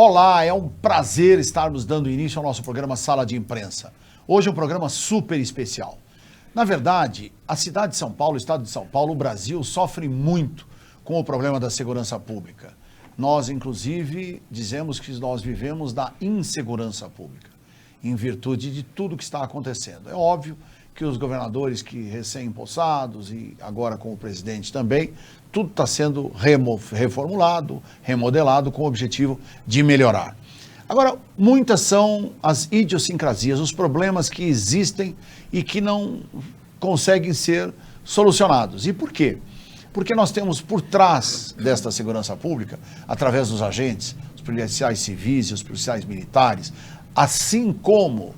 Olá, é um prazer estarmos dando início ao nosso programa Sala de Imprensa. Hoje é um programa super especial. Na verdade, a cidade de São Paulo, o estado de São Paulo, o Brasil sofre muito com o problema da segurança pública. Nós, inclusive, dizemos que nós vivemos da insegurança pública, em virtude de tudo que está acontecendo. É óbvio que os governadores que recém-empossados e agora com o presidente também, tudo está sendo reformulado, remodelado com o objetivo de melhorar. Agora, muitas são as idiosincrasias, os problemas que existem e que não conseguem ser solucionados. E por quê? Porque nós temos por trás desta segurança pública, através dos agentes, os policiais civis e os policiais militares, assim como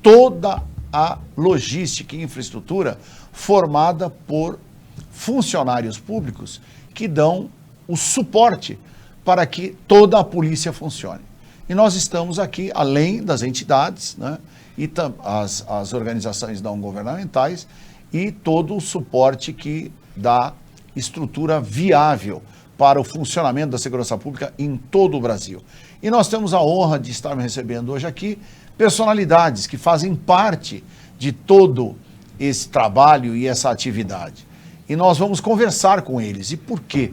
toda a logística e infraestrutura formada por funcionários públicos que dão o suporte para que toda a polícia funcione. E nós estamos aqui, além das entidades, né, e as organizações não governamentais e todo o suporte que dá estrutura viável para o funcionamento da segurança pública em todo o Brasil. E nós temos a honra de estar recebendo hoje aqui personalidades que fazem parte de todo esse trabalho e essa atividade. E nós vamos conversar com eles. E por quê?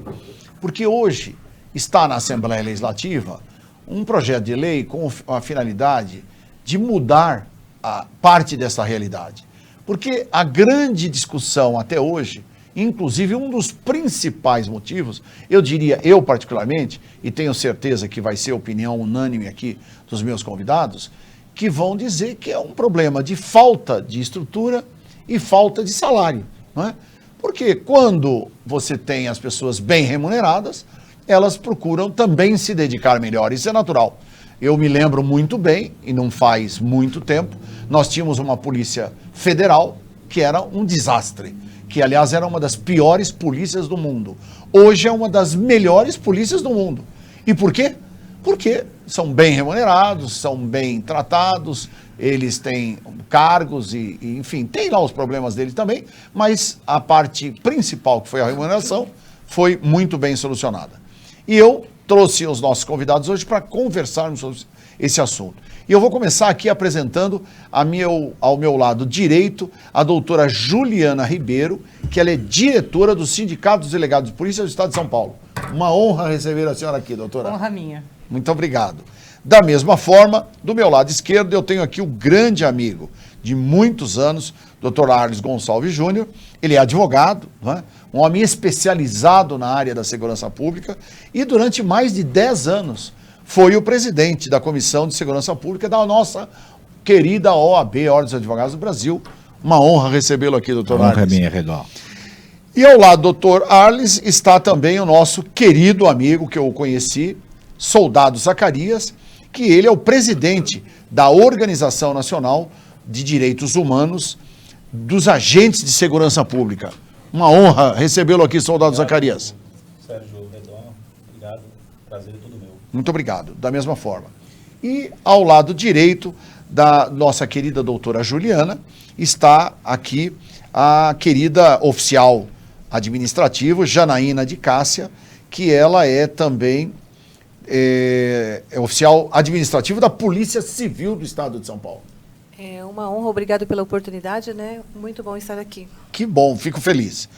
Porque hoje está na Assembleia Legislativa um projeto de lei com a finalidade de mudar a parte dessa realidade. Porque a grande discussão até hoje, inclusive um dos principais motivos, eu diria, eu particularmente, e tenho certeza que vai ser opinião unânime aqui dos meus convidados, que vão dizer que é um problema de falta de estrutura e falta de salário, não é? Porque quando você tem as pessoas bem remuneradas, elas procuram também se dedicar melhor, isso é natural. Eu me lembro muito bem, e não faz muito tempo, nós tínhamos uma polícia federal que era um desastre, que aliás era uma das piores polícias do mundo. Hoje é uma das melhores polícias do mundo. E por quê? Porque são bem remunerados, são bem tratados, eles têm cargos e enfim, tem lá os problemas deles também, mas a parte principal, que foi a remuneração, foi muito bem solucionada. E eu trouxe os nossos convidados hoje para conversarmos sobre esse assunto. E eu vou começar aqui apresentando ao meu lado direito a doutora Juliana Ribeiro, que ela é diretora do Sindicato dos Delegados de Polícia do Estado de São Paulo. Uma honra receber a senhora aqui, doutora. Honra minha. Muito obrigado. Da mesma forma, do meu lado esquerdo, eu tenho aqui o grande amigo de muitos anos, Dr. Arles Gonçalves Júnior. Ele é advogado, não é? Um homem especializado na área da segurança pública e durante mais de 10 anos foi o presidente da Comissão de Segurança Pública da nossa querida OAB, Ordem dos Advogados do Brasil. Uma honra recebê-lo aqui, doutor Arles. Honra minha, Redó. E ao lado do doutor Arles está também o nosso querido amigo que eu conheci, Soldado Zacarias, que ele é o presidente da Organização Nacional de Direitos Humanos dos Agentes de Segurança Pública. Uma honra recebê-lo aqui, Soldado Zacarias. Sérgio Redon, obrigado, prazer é todo meu. Muito obrigado, da mesma forma. E ao lado direito da nossa querida doutora Juliana, está aqui a querida oficial administrativo, Janaína de Cássia, que ela é também oficial administrativo da Polícia Civil do Estado de São Paulo. É uma honra, obrigado pela oportunidade, né? Muito bom estar aqui. Que bom, fico feliz.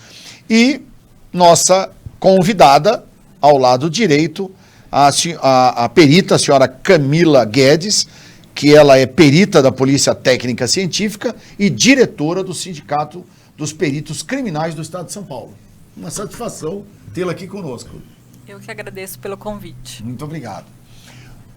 E nossa convidada, ao lado direito, a perita, a senhora Camila Guedes, que ela é perita da Polícia Técnica Científica e diretora do Sindicato dos Peritos Criminais do Estado de São Paulo. Uma satisfação tê-la aqui conosco. Eu que agradeço pelo convite. Muito obrigado.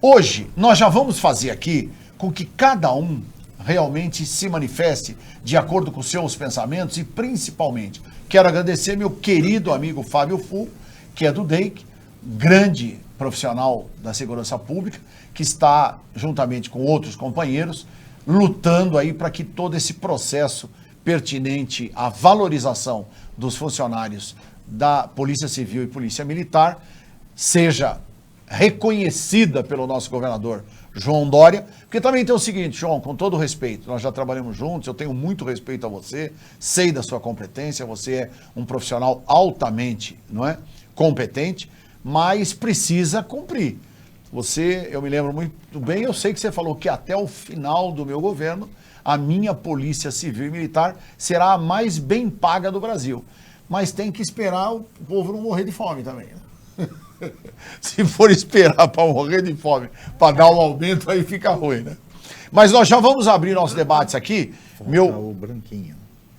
Hoje, nós já vamos fazer aqui com que cada um realmente se manifeste de acordo com seus pensamentos e, principalmente, quero agradecer meu querido amigo Fábio Fu, que é do DEIC, grande profissional da segurança pública, que está, juntamente com outros companheiros, lutando aí para que todo esse processo pertinente à valorização dos funcionários da Polícia Civil e Polícia Militar seja reconhecida pelo nosso governador João Dória, porque também tem o seguinte, João, com todo respeito, nós já trabalhamos juntos, eu tenho muito respeito a você, sei da sua competência, você é um profissional altamente, não é, competente, mas precisa cumprir. eu me lembro muito bem, eu sei que você falou que até o final do meu governo, a minha Polícia Civil e Militar será a mais bem paga do Brasil. Mas tem que esperar o povo não morrer de fome também. Né? Se for esperar para morrer de fome, para dar um aumento, aí fica ruim, né? Mas nós já vamos abrir nossos debates aqui. O Branquinho.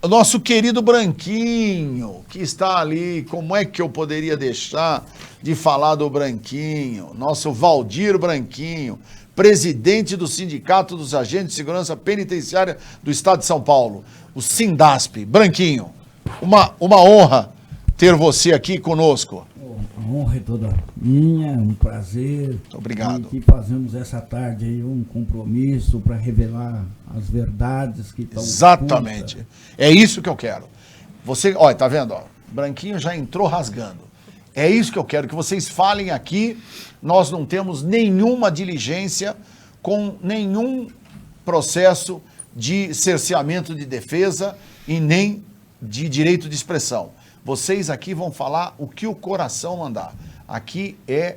Nosso querido Branquinho, que está ali, como é que eu poderia deixar de falar do Branquinho? Nosso Valdir Branquinho, presidente do Sindicato dos Agentes de Segurança Penitenciária do Estado de São Paulo, o Sindasp. Branquinho, uma honra ter você aqui conosco. A honra é toda minha, é um prazer. Muito obrigado. E fazemos essa tarde aí um compromisso para revelar as verdades que estão Exatamente. ocultas. É isso que eu quero. Você, olha, tá vendo? Ó, Branquinho já entrou rasgando. É isso que eu quero, que vocês falem aqui. Nós não temos nenhuma diligência com nenhum processo de cerceamento de defesa e nem de direito de expressão. Vocês aqui vão falar o que o coração mandar. Aqui é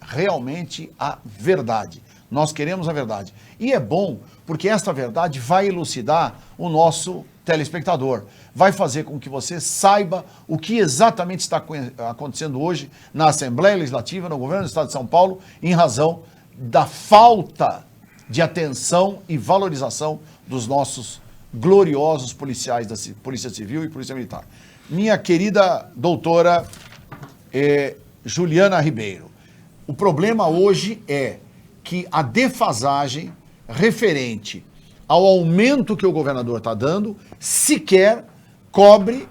realmente a verdade. Nós queremos a verdade. E é bom porque esta verdade vai elucidar o nosso telespectador. Vai fazer com que você saiba o que exatamente está acontecendo hoje na Assembleia Legislativa, no governo do Estado de São Paulo, em razão da falta de atenção e valorização dos nossos gloriosos policiais da Polícia Civil e Polícia Militar. Minha querida doutora Juliana Ribeiro, o problema hoje é que a defasagem referente ao aumento que o governador está dando sequer cobre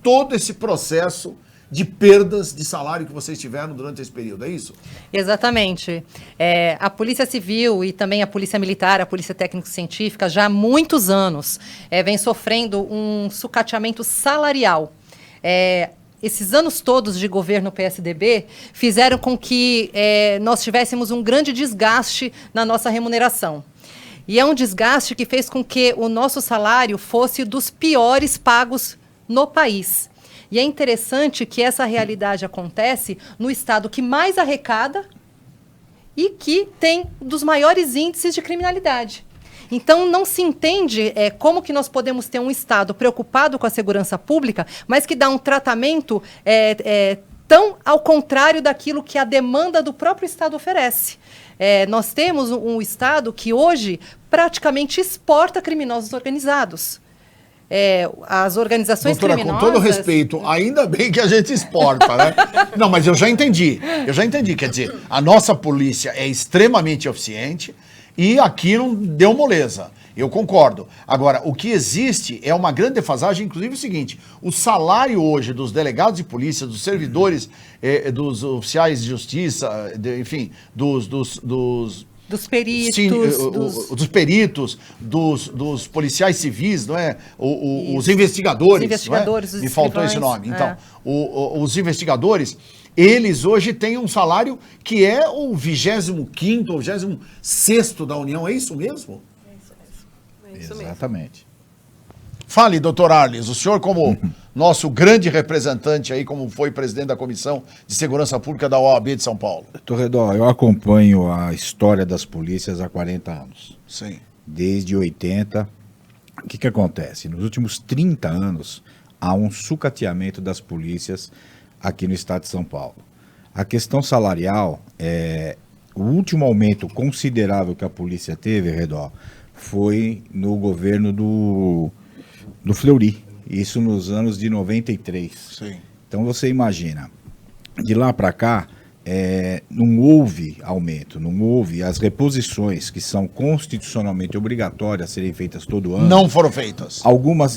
todo esse processo de perdas de salário que vocês tiveram durante esse período, é isso? Exatamente. A Polícia Civil e também a Polícia Militar, a Polícia Técnico-Científica, já há muitos anos vem sofrendo um sucateamento salarial. Esses anos todos de governo PSDB fizeram com que nós tivéssemos um grande desgaste na nossa remuneração. E é um desgaste que fez com que o nosso salário fosse dos piores pagos no país. E é interessante que essa realidade acontece no estado que mais arrecada e que tem dos maiores índices de criminalidade. Então, não se entende como que nós podemos ter um estado preocupado com a segurança pública, mas que dá um tratamento tão ao contrário daquilo que a demanda do próprio estado oferece. Nós temos um estado que hoje praticamente exporta criminosos organizados. As organizações doutora, criminosas... com todo respeito, ainda bem que a gente exporta, né? Não, mas eu já entendi, quer dizer, a nossa polícia é extremamente eficiente e aqui não deu moleza, eu concordo. Agora, o que existe é uma grande defasagem, inclusive o seguinte, o salário hoje dos delegados de polícia, dos servidores, dos oficiais de justiça, enfim, dos peritos, dos peritos, dos policiais civis, não é? Os investigadores. Os investigadores, não é? Me faltou esse nome. Então, os investigadores, eles hoje têm um salário que é o 25º, ou 26º da União. É isso mesmo? É isso mesmo. Exatamente. Fale, doutor Arles, o senhor como nosso grande representante aí, como foi presidente da Comissão de Segurança Pública da OAB de São Paulo. Torredó, eu acompanho a história das polícias há 40 anos. Sim. Desde 80. O que acontece? Nos últimos 30 anos, há um sucateamento das polícias aqui no estado de São Paulo. A questão salarial, o último aumento considerável que a polícia teve, Redó, foi no governo do Fleury, isso nos anos de 93. Sim. Então você imagina, de lá para cá, não houve aumento, não houve as reposições que são constitucionalmente obrigatórias a serem feitas todo ano. Não foram feitas.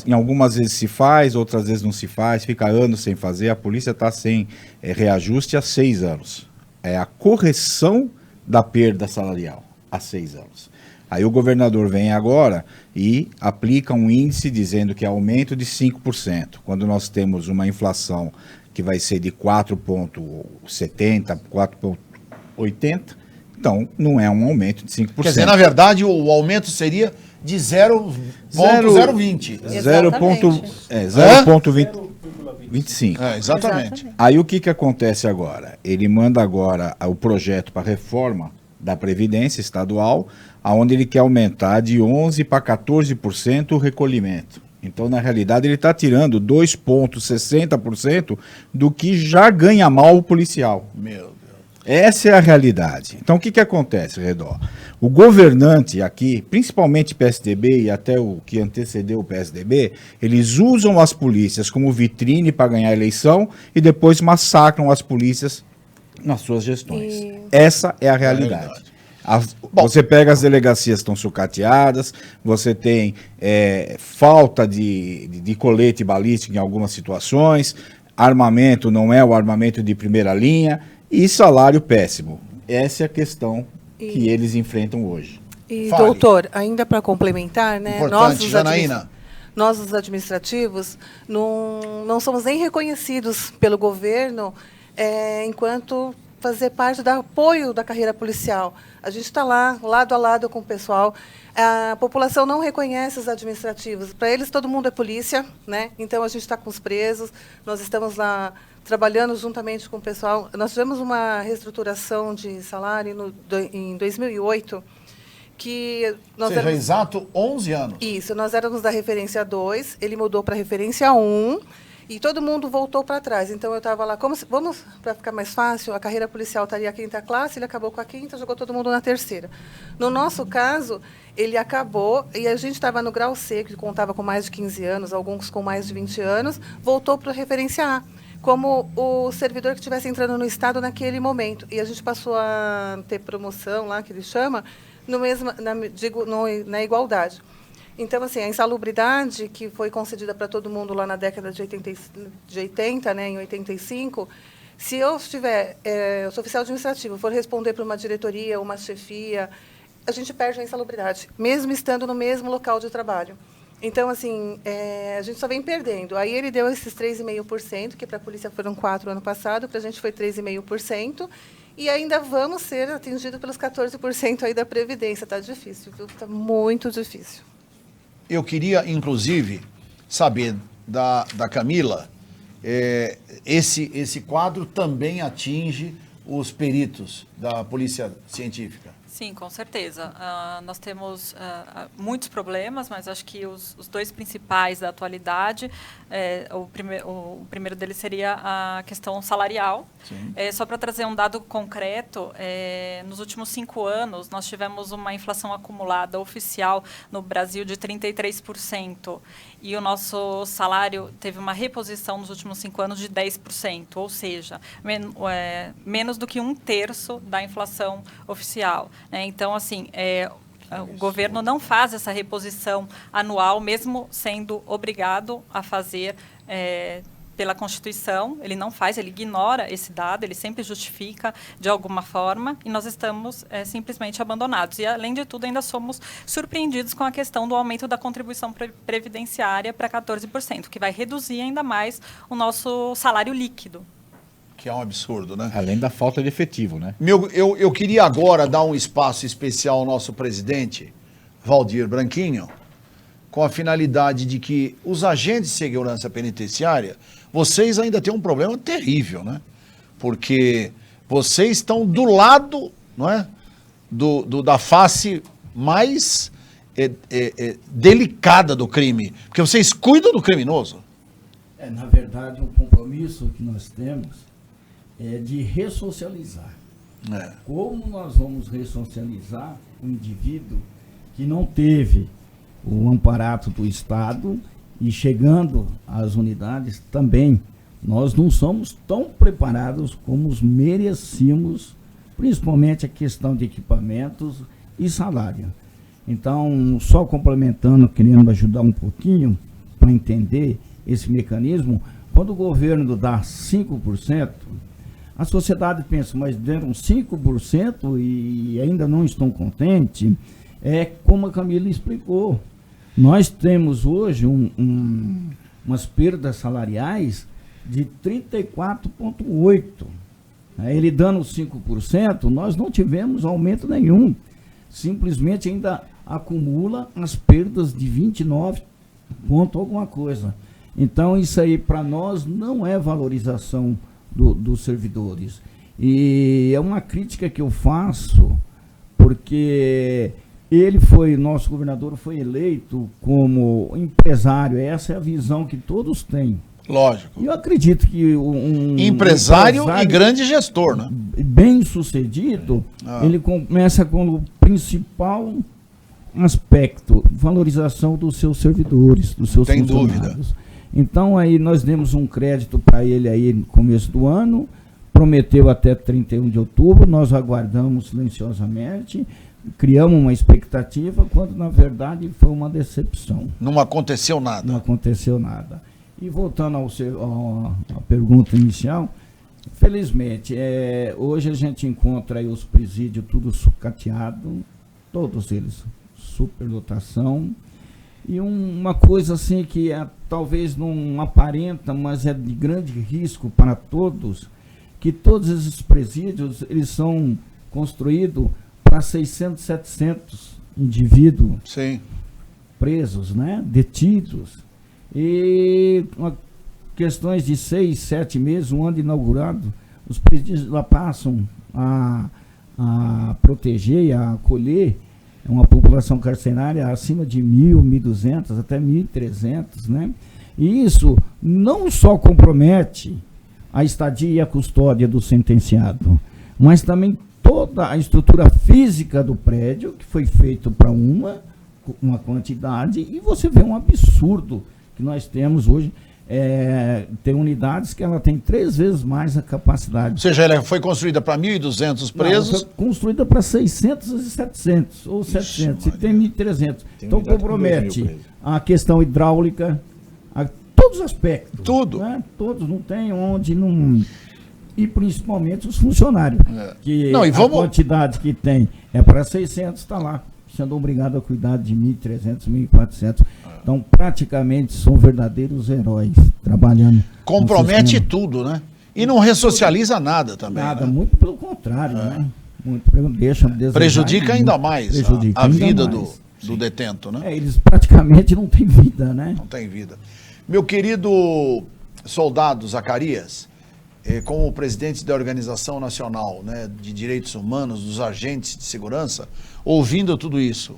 Em algumas vezes se faz, outras vezes não se faz, fica anos sem fazer, a polícia está sem reajuste há 6 anos. É a correção da perda salarial há 6 anos. Aí o governador vem agora e aplica um índice dizendo que é aumento de 5%, quando nós temos uma inflação que vai ser de 4,70%, 4,80%, então não é um aumento de 5%. Quer dizer, na verdade, o aumento seria de 0,020. 0,20. 25. Exatamente. Aí o que acontece agora? Ele manda agora o projeto para reforma da Previdência Estadual, aonde ele quer aumentar de 11% para 14% o recolhimento. Então, na realidade, ele está tirando 2,60% do que já ganha mal o policial. Meu Deus. Essa é a realidade. Então, o que acontece, Redó? O governante aqui, principalmente PSDB e até o que antecedeu o PSDB, eles usam as polícias como vitrine para ganhar a eleição e depois massacram as polícias nas suas gestões. Essa é a realidade. Você pega as delegacias estão sucateadas, você tem falta de colete balístico em algumas situações, armamento não é o armamento de primeira linha e salário péssimo. Essa é a questão que eles enfrentam hoje. E, Fale. doutor, ainda para complementar, né? Importante, Janaína. Nós, os administrativos, não somos nem reconhecidos pelo governo enquanto fazer parte do apoio da carreira policial. A gente está lá, lado a lado com o pessoal. A população não reconhece os administrativos. Para eles, todo mundo é polícia, né? Então, a gente está com os presos. Nós estamos lá trabalhando juntamente com o pessoal. Nós tivemos uma reestruturação de salário em 2008, que nós Seja exato 11 anos. Isso, nós éramos da referência 2, ele mudou para a referência 1, e todo mundo voltou para trás. Então, eu estava lá, vamos, para ficar mais fácil, a carreira policial estaria a 5ª classe, ele acabou com a 5ª, jogou todo mundo na 3ª. No nosso caso, ele acabou, e a gente estava no grau C, que contava com mais de 15 anos, alguns com mais de 20 anos, voltou para a referência A, como o servidor que estivesse entrando no Estado naquele momento. E a gente passou a ter promoção lá, que ele chama, na igualdade. Então, assim, a insalubridade que foi concedida para todo mundo lá na década de 80, né, em 85, se eu eu sou oficial administrativo, for responder para uma diretoria, uma chefia, a gente perde a insalubridade, mesmo estando no mesmo local de trabalho. Então, assim, a gente só vem perdendo. Aí ele deu esses 3,5%, que para a polícia foram 4% ano passado, para a gente foi 3,5%, e ainda vamos ser atingidos pelos 14% aí da Previdência. Está difícil, viu? Está muito difícil. Eu queria, inclusive, saber da Camila, esse quadro também atinge os peritos da Polícia Científica. Sim, com certeza. Nós temos muitos problemas, mas acho que os dois principais da atualidade, o primeiro deles seria a questão salarial. Só para trazer um dado concreto, nos últimos 5 anos, nós tivemos uma inflação acumulada oficial no Brasil de 33%, e o nosso salário teve uma reposição nos últimos 5 anos de 10%, ou seja, menos do que 1/3 da inflação oficial. Então, assim, o governo não faz essa reposição anual, mesmo sendo obrigado a fazer pela Constituição. Ele não faz, ele ignora esse dado, ele sempre justifica de alguma forma, e nós estamos simplesmente abandonados. E, além de tudo, ainda somos surpreendidos com a questão do aumento da contribuição previdenciária para 14%, que vai reduzir ainda mais o nosso salário líquido. Que é um absurdo, né? Além da falta de efetivo, né? Eu queria agora dar um espaço especial ao nosso presidente, Valdir Branquinho, com a finalidade de que os agentes de segurança penitenciária, vocês ainda têm um problema terrível, né? Porque vocês estão do lado, não é? Da face mais delicada do crime. Porque vocês cuidam do criminoso. Na verdade, o compromisso que nós temos é de ressocializar. Como nós vamos ressocializar um indivíduo que não teve o amparato do Estado e chegando às unidades também, nós não somos tão preparados como merecíamos, principalmente a questão de equipamentos e salário. Então, só complementando, querendo ajudar um pouquinho para entender esse mecanismo, quando o governo dá 5%, a sociedade pensa, mas deram 5% e ainda não estão contentes. Como a Camila explicou, nós temos hoje umas perdas salariais de 34,8%. Ele dando 5%, nós não tivemos aumento nenhum. Simplesmente ainda acumula as perdas de 29 ponto alguma coisa. Então, isso aí para nós não é valorização dos servidores. E é uma crítica que eu faço, porque nosso governador foi eleito como empresário. Essa é a visão que todos têm. Lógico. E eu acredito que Empresário e grande gestor, né? Bem sucedido, ele começa com o principal aspecto, valorização dos seus servidores, dos seus Tem funcionários. dúvida. Então aí nós demos um crédito para ele aí no começo do ano, prometeu até 31 de outubro, nós aguardamos silenciosamente, criamos uma expectativa, quando na verdade foi uma decepção. Não aconteceu nada. Não aconteceu nada. E voltando à pergunta inicial, felizmente, hoje a gente encontra aí os presídios tudo sucateado, todos eles, superlotação, e uma coisa assim que talvez não aparenta, mas é de grande risco para todos, que todos esses presídios, eles são construídos para 600, 700 indivíduos Sim. presos, né, detidos. E questões de 6, 7 meses, um ano inaugurado, os presídios lá passam a proteger e a acolher uma população carcerária acima de 1.000, 1.200, até 1.300, né? E isso não só compromete a estadia e a custódia do sentenciado, mas também toda a estrutura física do prédio, que foi feito para uma quantidade, e você vê um absurdo que nós temos hoje. Tem unidades que ela tem 3 vezes mais a capacidade. Ou seja, ela foi construída para 1.200 presos. Não, foi construída para 600 e 700, ou 700, e tem 1.300. Então compromete a questão hidráulica, a todos os aspectos. Tudo. Né? Todos, não tem onde não... E principalmente os funcionários. Que Não, e a quantidade que tem é para 600, está lá, sendo obrigado a cuidar de 1.300, 1.400. Então, praticamente, são verdadeiros heróis trabalhando. Compromete tudo, né? E não ressocializa nada também. Nada, né? muito pelo contrário, né? Muito, deixa Prejudica ainda mais a vida do detento, né? Eles praticamente não têm vida, né? Não tem vida. Meu querido soldado Zacarias, como presidente da Organização Nacional, né, de Direitos Humanos, dos agentes de segurança, ouvindo tudo isso,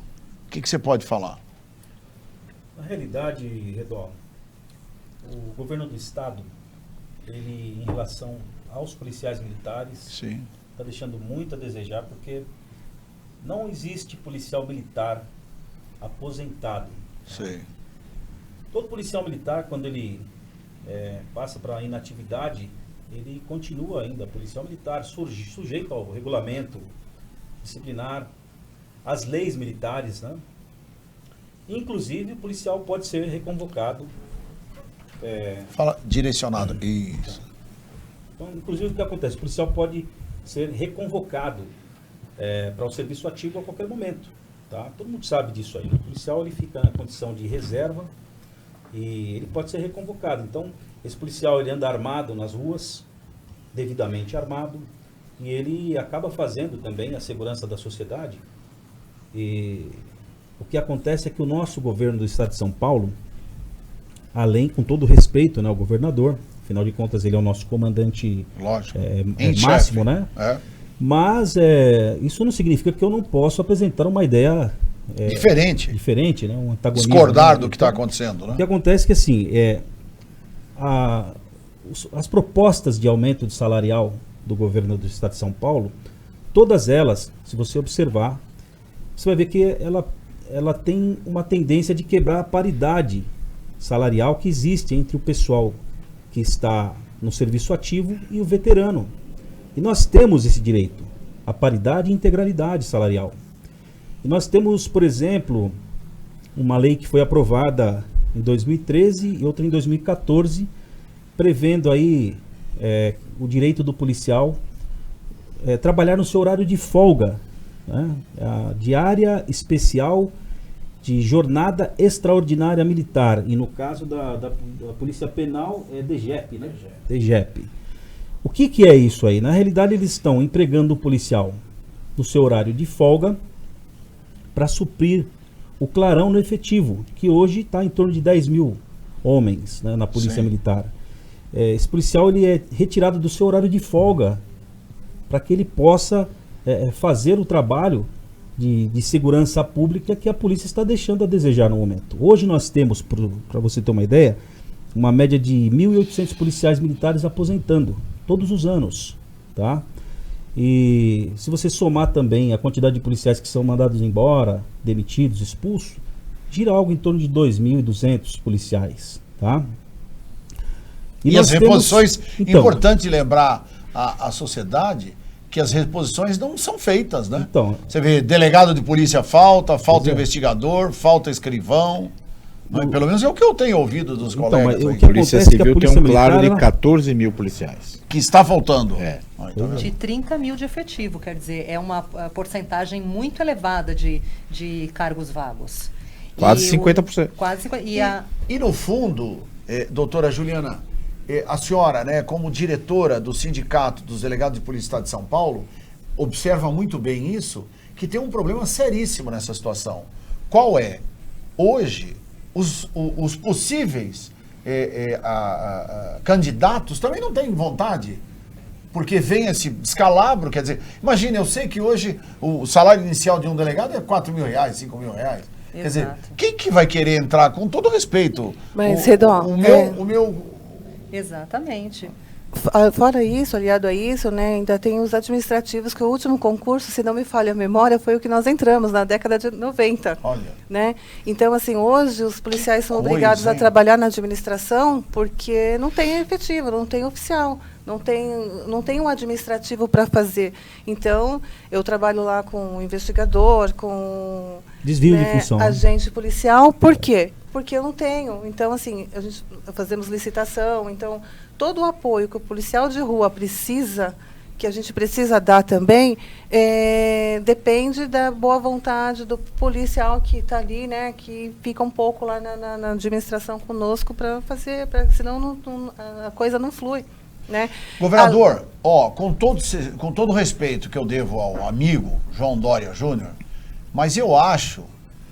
o que você pode falar? Na realidade, Redó, o governo do estado, ele, em relação aos policiais militares, está deixando muito a desejar, porque não existe policial militar aposentado. Sim. Todo policial militar, quando ele passa para a inatividade, ele continua ainda policial militar, sujeito ao regulamento disciplinar, às leis militares, né? Inclusive, o policial pode ser reconvocado. Fala direcionado. Isso. Então, inclusive, o que acontece? O policial pode ser reconvocado para o serviço ativo a qualquer momento. Tá? Todo mundo sabe disso aí. O policial ele fica na condição de reserva e ele pode ser reconvocado. Então, esse policial ele anda armado nas ruas, devidamente armado, e ele acaba fazendo também a segurança da sociedade. E o que acontece é que o nosso governo do estado de São Paulo, além, com todo respeito, né, ao governador, afinal de contas ele é o nosso comandante máximo, né? Mas isso não significa que eu não posso apresentar uma ideia diferente, né? Um antagonismo. Discordar do que está acontecendo, né? O que acontece é que assim, as propostas de aumento de salarial do governo do estado de São Paulo, todas elas, se você observar, você vai ver que ela tem uma tendência de quebrar a paridade salarial que existe entre o pessoal que está no serviço ativo e o veterano. E nós temos esse direito, a paridade e integralidade salarial. E nós temos, por exemplo, uma lei que foi aprovada em 2013 e outra em 2014, prevendo aí o direito do policial trabalhar no seu horário de folga, né? A diária especial de jornada extraordinária militar, e no caso da Polícia Penal é DGEP, né? DGEP. O que é isso aí? Na realidade eles estão empregando o policial no seu horário de folga para suprir o clarão no efetivo, que hoje está em torno de 10 mil homens, né, na polícia Sim. militar. Esse policial ele é retirado do seu horário de folga para que ele possa fazer o trabalho de segurança pública que a polícia está deixando a desejar no momento. Hoje nós temos, para você ter uma ideia, uma média de 1.800 policiais militares aposentando todos os anos, tá? E se você somar também a quantidade de policiais que são mandados embora, demitidos, expulsos, gira algo em torno de 2.200 policiais, tá? E nós as reposições, então, importante lembrar a sociedade que as reposições não são feitas, né? Então, você vê, delegado de polícia falta Pois é. investigador, falta escrivão. Mas pelo menos é o que eu tenho ouvido dos colegas mas aí, o A que Polícia acontece é que a Civil tem Polícia um claro Militar, de ela- 14 mil policiais. que está faltando. É. Tá vendo? De 30 mil de efetivo, quer dizer, é uma porcentagem muito elevada de cargos vagos. Quase E 50%. Quase 50%. E no fundo, doutora Juliana, a senhora, né, como diretora do Sindicato dos Delegados de Polícia do Estado de São Paulo, observa muito bem isso, que tem um problema seríssimo nessa situação. Qual é? Hoje, os possíveis candidatos também não têm vontade, porque vem esse descalabro, quer dizer, imagina, eu sei que hoje o salário inicial de um delegado é R$4.000, R$5.000. Quer dizer, Exato. quem que vai querer entrar, com todo respeito? Mas, Redó, o meu Exatamente. Fora isso, aliado a isso, né, ainda tem os administrativos, que o último concurso, se não me falha a memória, foi o que nós entramos na década de 90. Olha. Né? Então, assim, hoje os policiais são Coisa, obrigados a hein? trabalhar na administração porque não tem efetivo, não tem oficial, não tem um administrativo para fazer. Então, eu trabalho lá com investigador, com Desvio de função, né? agente policial. Por quê? Porque eu não tenho. Então, assim, a gente fazemos licitação. Então, todo o apoio que o policial de rua precisa, que a gente precisa dar também, depende da boa vontade do policial que está ali, né, que fica um pouco lá na administração conosco para fazer, senão a coisa não flui. Né? Governador, com todo o respeito que eu devo ao amigo João Dória Júnior, mas eu acho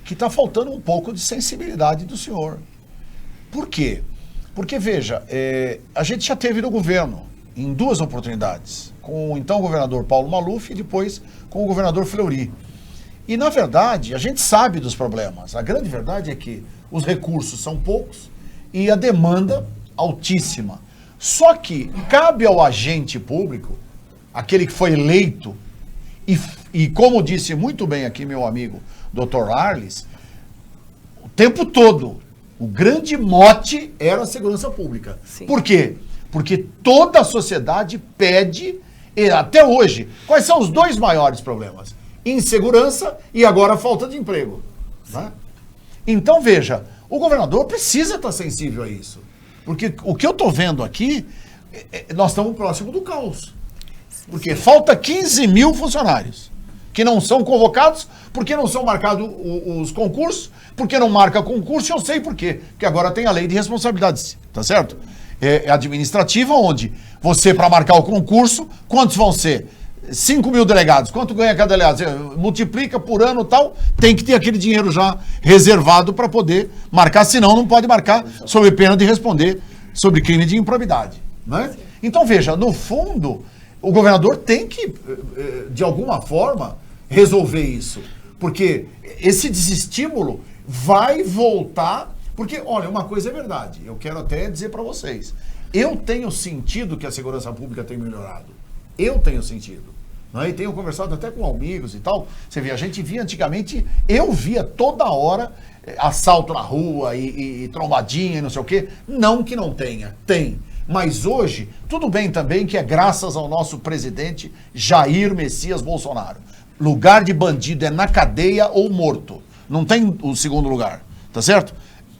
que está faltando um pouco de sensibilidade do senhor. Por quê? Porque, veja, a gente já teve no governo, em 2 oportunidades, com o então governador Paulo Maluf e depois com o governador Fleury. E, na verdade, a gente sabe dos problemas. A grande verdade é que os recursos são poucos e a demanda altíssima. Só que cabe ao agente público, aquele que foi eleito, e como disse muito bem aqui meu amigo Dr. Arles, o tempo todo, o grande mote era a segurança pública. Sim. Por quê? Porque toda a sociedade pede, e até hoje, quais são os 2 maiores problemas? Insegurança e agora falta de emprego. Né? Então, veja, o governador precisa estar sensível a isso. Porque o que eu estou vendo aqui, nós estamos próximo do caos. Porque falta 15 mil funcionários que não são convocados, porque não são marcados os concursos, porque não marca concurso, eu sei por quê. Porque agora tem a lei de responsabilidades, tá certo? É administrativa, onde você, para marcar o concurso, quantos vão ser? 5 mil delegados. Quanto ganha cada delegado? Você multiplica por ano e tal, tem que ter aquele dinheiro já reservado para poder marcar, senão não pode marcar sob pena de responder sobre crime de improbidade. Né? Então, veja, no fundo, o governador tem que, de alguma forma, resolver isso. Porque esse desestímulo vai voltar. Porque, olha, uma coisa é verdade, eu quero até dizer para vocês. Eu tenho sentido que a segurança pública tem melhorado. Eu tenho sentido. E tenho conversado até com amigos e tal. Você vê, a gente via antigamente, eu via toda hora assalto na rua e trombadinha e não sei o quê. Não que não tenha, tem. Mas hoje, tudo bem também que é graças ao nosso presidente Jair Messias Bolsonaro. Lugar de bandido é na cadeia ou morto. Não tem o segundo lugar, tá certo?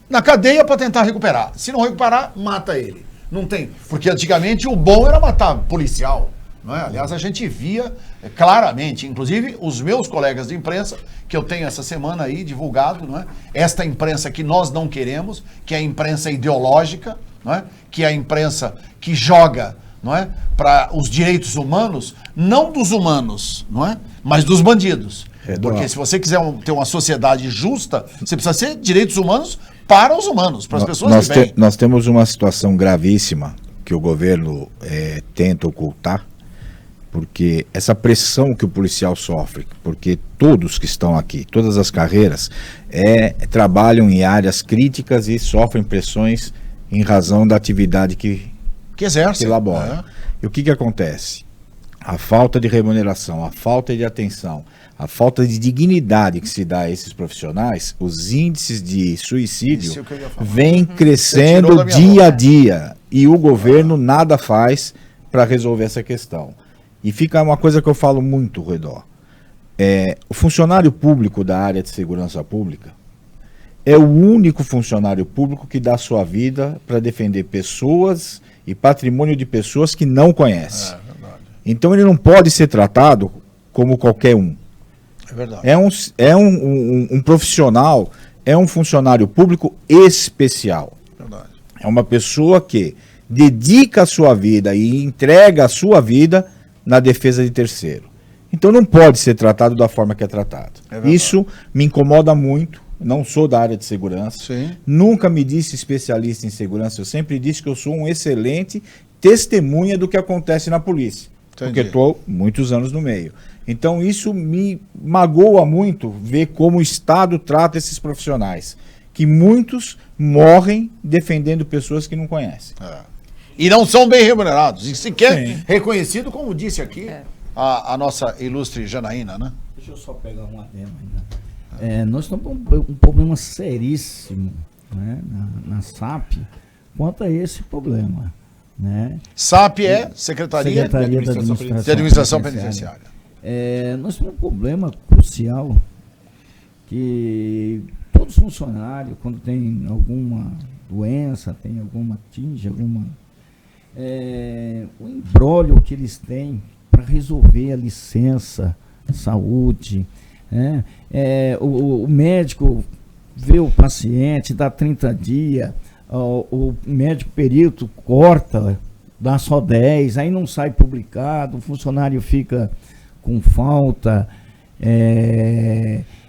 Na cadeia para tentar recuperar. Se não recuperar, mata ele. Não tem. Porque antigamente o bom era matar policial. Não é? Aliás, a gente via claramente, inclusive os meus colegas de imprensa, que eu tenho essa semana aí divulgado, não é? Esta imprensa que nós não queremos, que é a imprensa ideológica, não é? Que é a imprensa que joga, não é? Para os direitos humanos, não dos humanos, não é? Mas dos bandidos. Porque se você quiser ter uma sociedade justa, você precisa ser direitos humanos para os humanos, para as pessoas nós de bem. nós temos uma situação gravíssima que o governo tenta ocultar, porque essa pressão que o policial sofre, porque todos que estão aqui, todas as carreiras, trabalham em áreas críticas e sofrem pressões em razão da atividade que exerce. Elabora. E o que acontece? A falta de remuneração, a falta de atenção, a falta de dignidade que se dá a esses profissionais, os índices de suicídio vêm crescendo dia a dia. E o governo nada faz para resolver essa questão. E fica uma coisa que eu falo muito, Redó. O funcionário público da área de segurança pública é o único funcionário público que dá sua vida para defender pessoas e patrimônio de pessoas que não conhece. Então ele não pode ser tratado como qualquer um. É verdade. É um profissional, é um funcionário público especial. Verdade. É uma pessoa que dedica a sua vida e entrega a sua vida na defesa de terceiro. Então não pode ser tratado da forma que é tratado. Isso me incomoda muito. Não sou da área de segurança. Sim. Nunca me disse especialista em segurança. Eu sempre disse que eu sou um excelente testemunha do que acontece na polícia. Entendi. Porque estou muitos anos no meio. Então isso me magoa muito ver como o Estado trata esses profissionais. Que muitos morrem defendendo pessoas que não conhecem. E não são bem remunerados. E sequer reconhecido, como disse aqui a nossa ilustre Janaína, né? Deixa eu só pegar um adendo ainda. Nós estamos com um problema seríssimo, né, na SAP quanto a esse problema. Né? SAP é Secretaria da Administração Penitenciária. Nós temos um problema crucial que todos os funcionários, quando tem alguma doença, o imbróglio que eles têm para resolver a licença, saúde, né? O médico vê o paciente, dá 30 dias, o médico perito corta, dá só 10, aí não sai publicado, o funcionário fica com falta.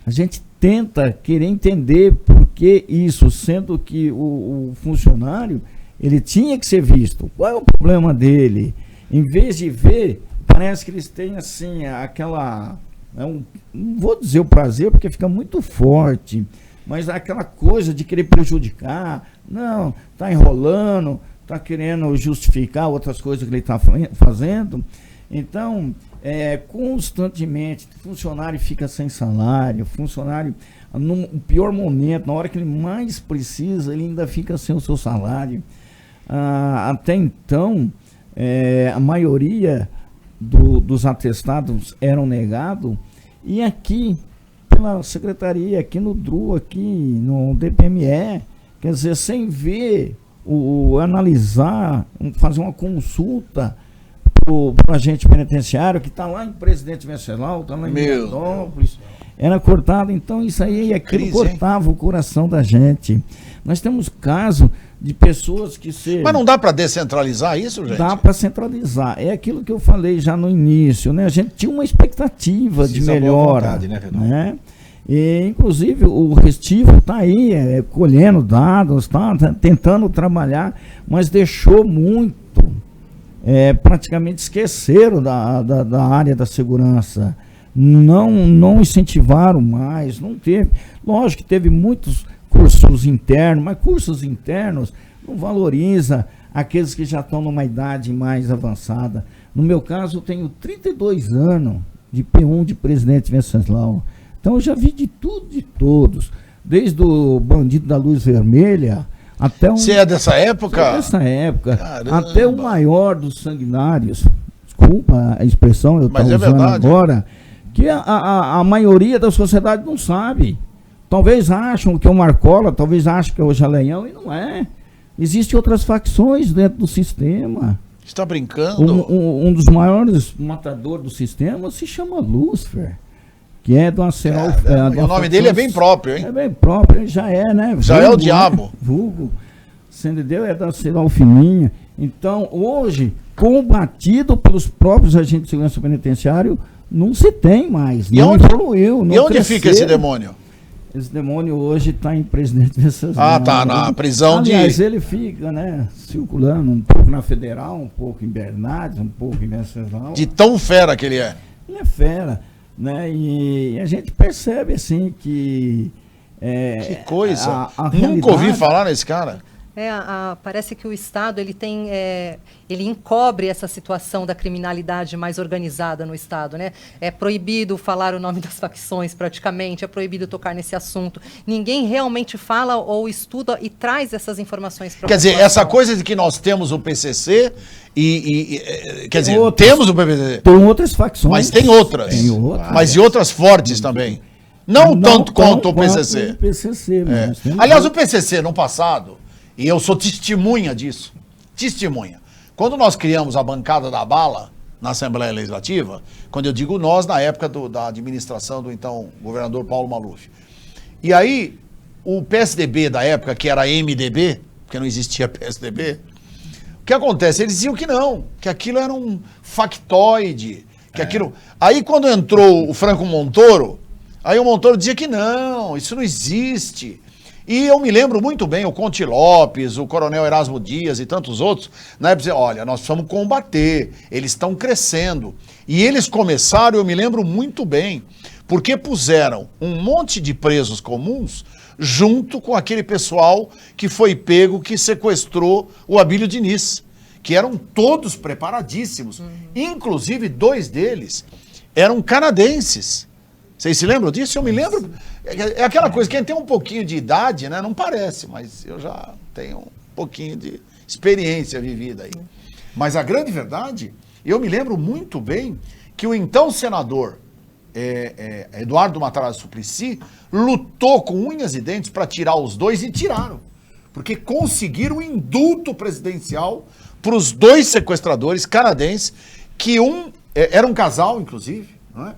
A gente tenta querer entender por que isso, sendo que o funcionário ele tinha que ser visto. Qual é o problema dele? Em vez de ver, parece que eles têm assim aquela... não vou dizer o prazer, porque fica muito forte, mas aquela coisa de querer prejudicar. Não, está enrolando, está querendo justificar outras coisas que ele está fazendo. Então, constantemente, o funcionário fica sem salário, funcionário, no pior momento, na hora que ele mais precisa, ele ainda fica sem o seu salário. Até então, a maioria dos atestados eram negados, e aqui, pela secretaria, aqui no DRU, aqui no DPME, quer dizer, sem ver, analisar, fazer uma consulta para o agente penitenciário, que está lá em Presidente Venceslau, está lá em Miranópolis, era cortado. Então isso aí, aquilo cortava o coração da gente. Nós temos casos de pessoas que Mas não dá para descentralizar isso, gente? Dá para centralizar. É aquilo que eu falei já no início, né? A gente tinha uma expectativa de melhora, vontade, né? E, inclusive, o Restivo está aí, colhendo dados, tá tentando trabalhar, mas deixou muito, praticamente esqueceram da área da segurança. Não incentivaram mais, não teve. Lógico que teve muitos cursos internos, mas cursos internos não valoriza aqueles que já estão numa idade mais avançada. No meu caso, eu tenho 32 anos de P1 de Presidente Venceslau. Então eu já vi de tudo, de todos. Desde o bandido da luz vermelha até Você é dessa época? Sou dessa época. Caramba. Até o maior dos sanguinários. Desculpa a expressão, eu estou usando agora. Que a maioria da sociedade não sabe. Talvez acham que é o Marcola, talvez acham que é o Jaleinhão, e não é. Existem outras facções dentro do sistema. Você está brincando? Um dos maiores matadores do sistema se chama Lúcifer, que é do Acerol. O nome dele é bem próprio, hein? É bem próprio, ele já é, né? Já é o diabo. Né? Vulgo. Você entendeu? É da Acerol Fininha. Então, hoje, combatido pelos próprios agentes de segurança penitenciário, não se tem mais. E não onde, evoluiu. Não e onde cresceu. fica esse demônio? Esse demônio hoje está em Presidente Venceslau. Ah, tá na prisão. Aliás, ele fica, né, circulando um pouco na Federal, um pouco em Bernardes, um pouco em Venceslau. De tão fera que ele é. Ele é fera, né? E a gente percebe, assim, que... Que coisa. A Nunca ouvi falar nesse cara. Parece que o Estado ele tem, ele encobre essa situação da criminalidade mais organizada no Estado, né? É proibido falar o nome das facções, praticamente, é proibido tocar nesse assunto. Ninguém realmente fala ou estuda e traz essas informações para a Quer dizer, população. essa coisa de que nós temos o PCC quer dizer, outros. temos o PCC, Tem outras facções. mas tem outras. Tem outras. Mas e outras fortes também. Não tanto quanto o PCC. O PCC, mas nós temos Aliás, o PCC no passado, e eu sou testemunha disso, testemunha. Quando nós criamos a bancada da bala na Assembleia Legislativa, quando eu digo nós, na época da administração do então governador Paulo Maluf. E aí, o PSDB da época, que era MDB, porque não existia PSDB, o que acontece? Eles diziam que não, que aquilo era um factoide, que aquilo... Aí quando entrou o Franco Montoro, aí o Montoro dizia que não, isso não existe. E eu me lembro muito bem, o Conte Lopes, o Coronel Erasmo Dias e tantos outros, na época diziam, olha, nós precisamos combater, eles estão crescendo. E eles começaram, eu me lembro muito bem, porque puseram um monte de presos comuns junto com aquele pessoal que foi pego, que sequestrou o Abílio Diniz, que eram todos preparadíssimos. Inclusive, 2 deles eram canadenses. Vocês se lembram disso? Eu me lembro. É aquela coisa, quem tem um pouquinho de idade, né? Não parece, mas eu já tenho um pouquinho de experiência vivida aí. Mas a grande verdade, eu me lembro muito bem que o então senador Eduardo Matarazzo Suplicy lutou com unhas e dentes para tirar os 2 e tiraram. Porque conseguiram o indulto presidencial para os 2 sequestradores canadenses, que era um casal, inclusive, não é?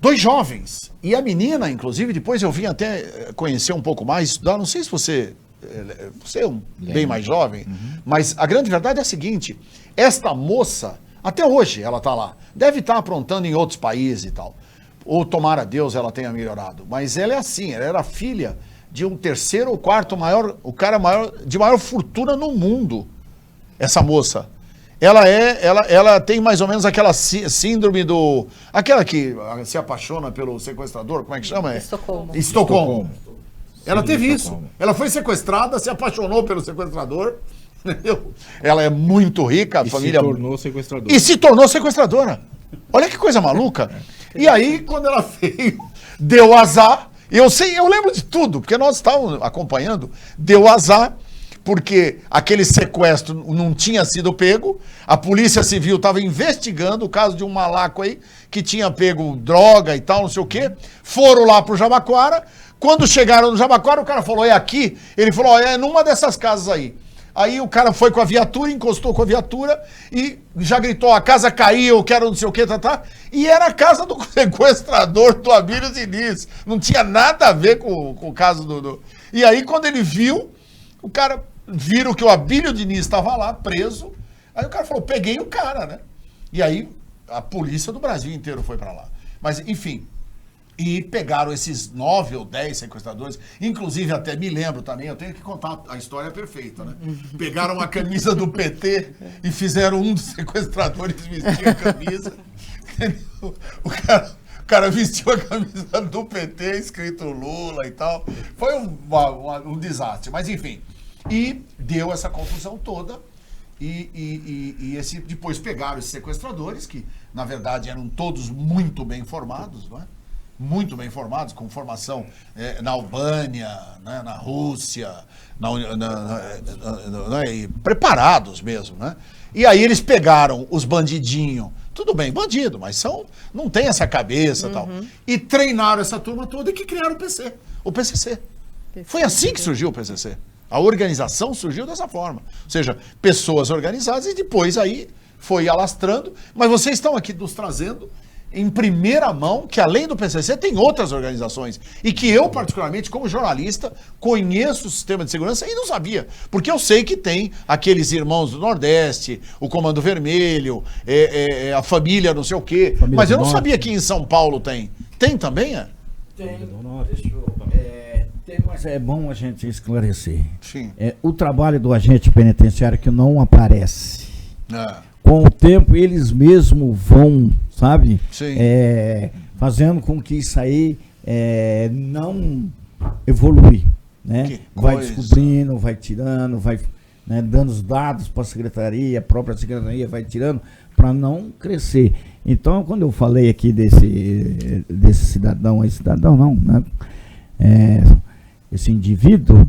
2 jovens. E a menina, inclusive, depois eu vim até conhecer um pouco mais, estudar. Não sei se você é bem mais jovem, mas a grande verdade é a seguinte: esta moça, até hoje ela está lá, deve estar aprontando em outros países e tal. Ou tomara Deus ela tenha melhorado. Mas ela é assim, ela era filha de um 3º ou 4º maior, o cara de maior fortuna no mundo. Essa moça. Ela tem mais ou menos aquela síndrome do... Aquela que se apaixona pelo sequestrador, como é que chama? Estocolmo. Ela teve isso. Ela foi sequestrada, se apaixonou pelo sequestrador, entendeu? Ela é muito rica, a família... se tornou sequestradora. E se tornou sequestradora. Olha que coisa maluca. E aí, quando ela veio, deu azar. Eu lembro de tudo, porque nós estávamos acompanhando, deu azar, porque aquele sequestro não tinha sido pego, a Polícia Civil estava investigando o caso de um malaco aí, que tinha pego droga e tal, não sei o quê, foram lá pro Jabaquara, quando chegaram no Jabaquara, o cara falou, é aqui? Ele falou, é numa dessas casas aí. Aí o cara foi com a viatura, encostou com a viatura e já gritou, a casa caiu, eu quero não sei o que, e era a casa do sequestrador do Abílio Diniz. Não tinha nada a ver com o caso do... E aí quando ele viu, o cara viram que o Abílio Diniz estava lá, preso, aí o cara falou, peguei o cara, né? E aí a polícia do Brasil inteiro foi para lá. Mas, enfim... E pegaram esses 9 ou 10 sequestradores, inclusive até me lembro também, eu tenho que contar a história perfeita, né? Pegaram a camisa do PT e fizeram um dos sequestradores vestir a camisa. O cara vestiu a camisa do PT, escrito Lula e tal. Foi um desastre, mas enfim. E deu essa confusão toda. E depois pegaram esses sequestradores, que na verdade eram todos muito bem formados, não é? Muito bem formados, com formação na Albânia, né, na Rússia, preparados mesmo, né? E aí eles pegaram os bandidinhos, tudo bem, bandido, mas não tem essa cabeça e tal, e treinaram essa turma toda e que criaram o PCC. Foi assim que surgiu o PCC. A organização surgiu dessa forma, ou seja, pessoas organizadas e depois aí foi alastrando, mas vocês estão aqui nos trazendo em primeira mão, que além do PCC tem outras organizações, e que eu particularmente, como jornalista, conheço o sistema de segurança e não sabia, porque eu sei que tem aqueles irmãos do Nordeste, o Comando Vermelho, a família não sei o quê, mas eu não sabia que em São Paulo tem. Tem também, Mas é bom a gente esclarecer. Sim. O trabalho do agente penitenciário que não aparece. Com o tempo, eles mesmos vão, sabe? Sim. Fazendo com que isso aí não evolui. Né? Vai descobrindo, vai tirando, vai, né, dando os dados para a secretaria, a própria secretaria vai tirando para não crescer. Então, quando eu falei aqui desse cidadão, não, né? Esse indivíduo,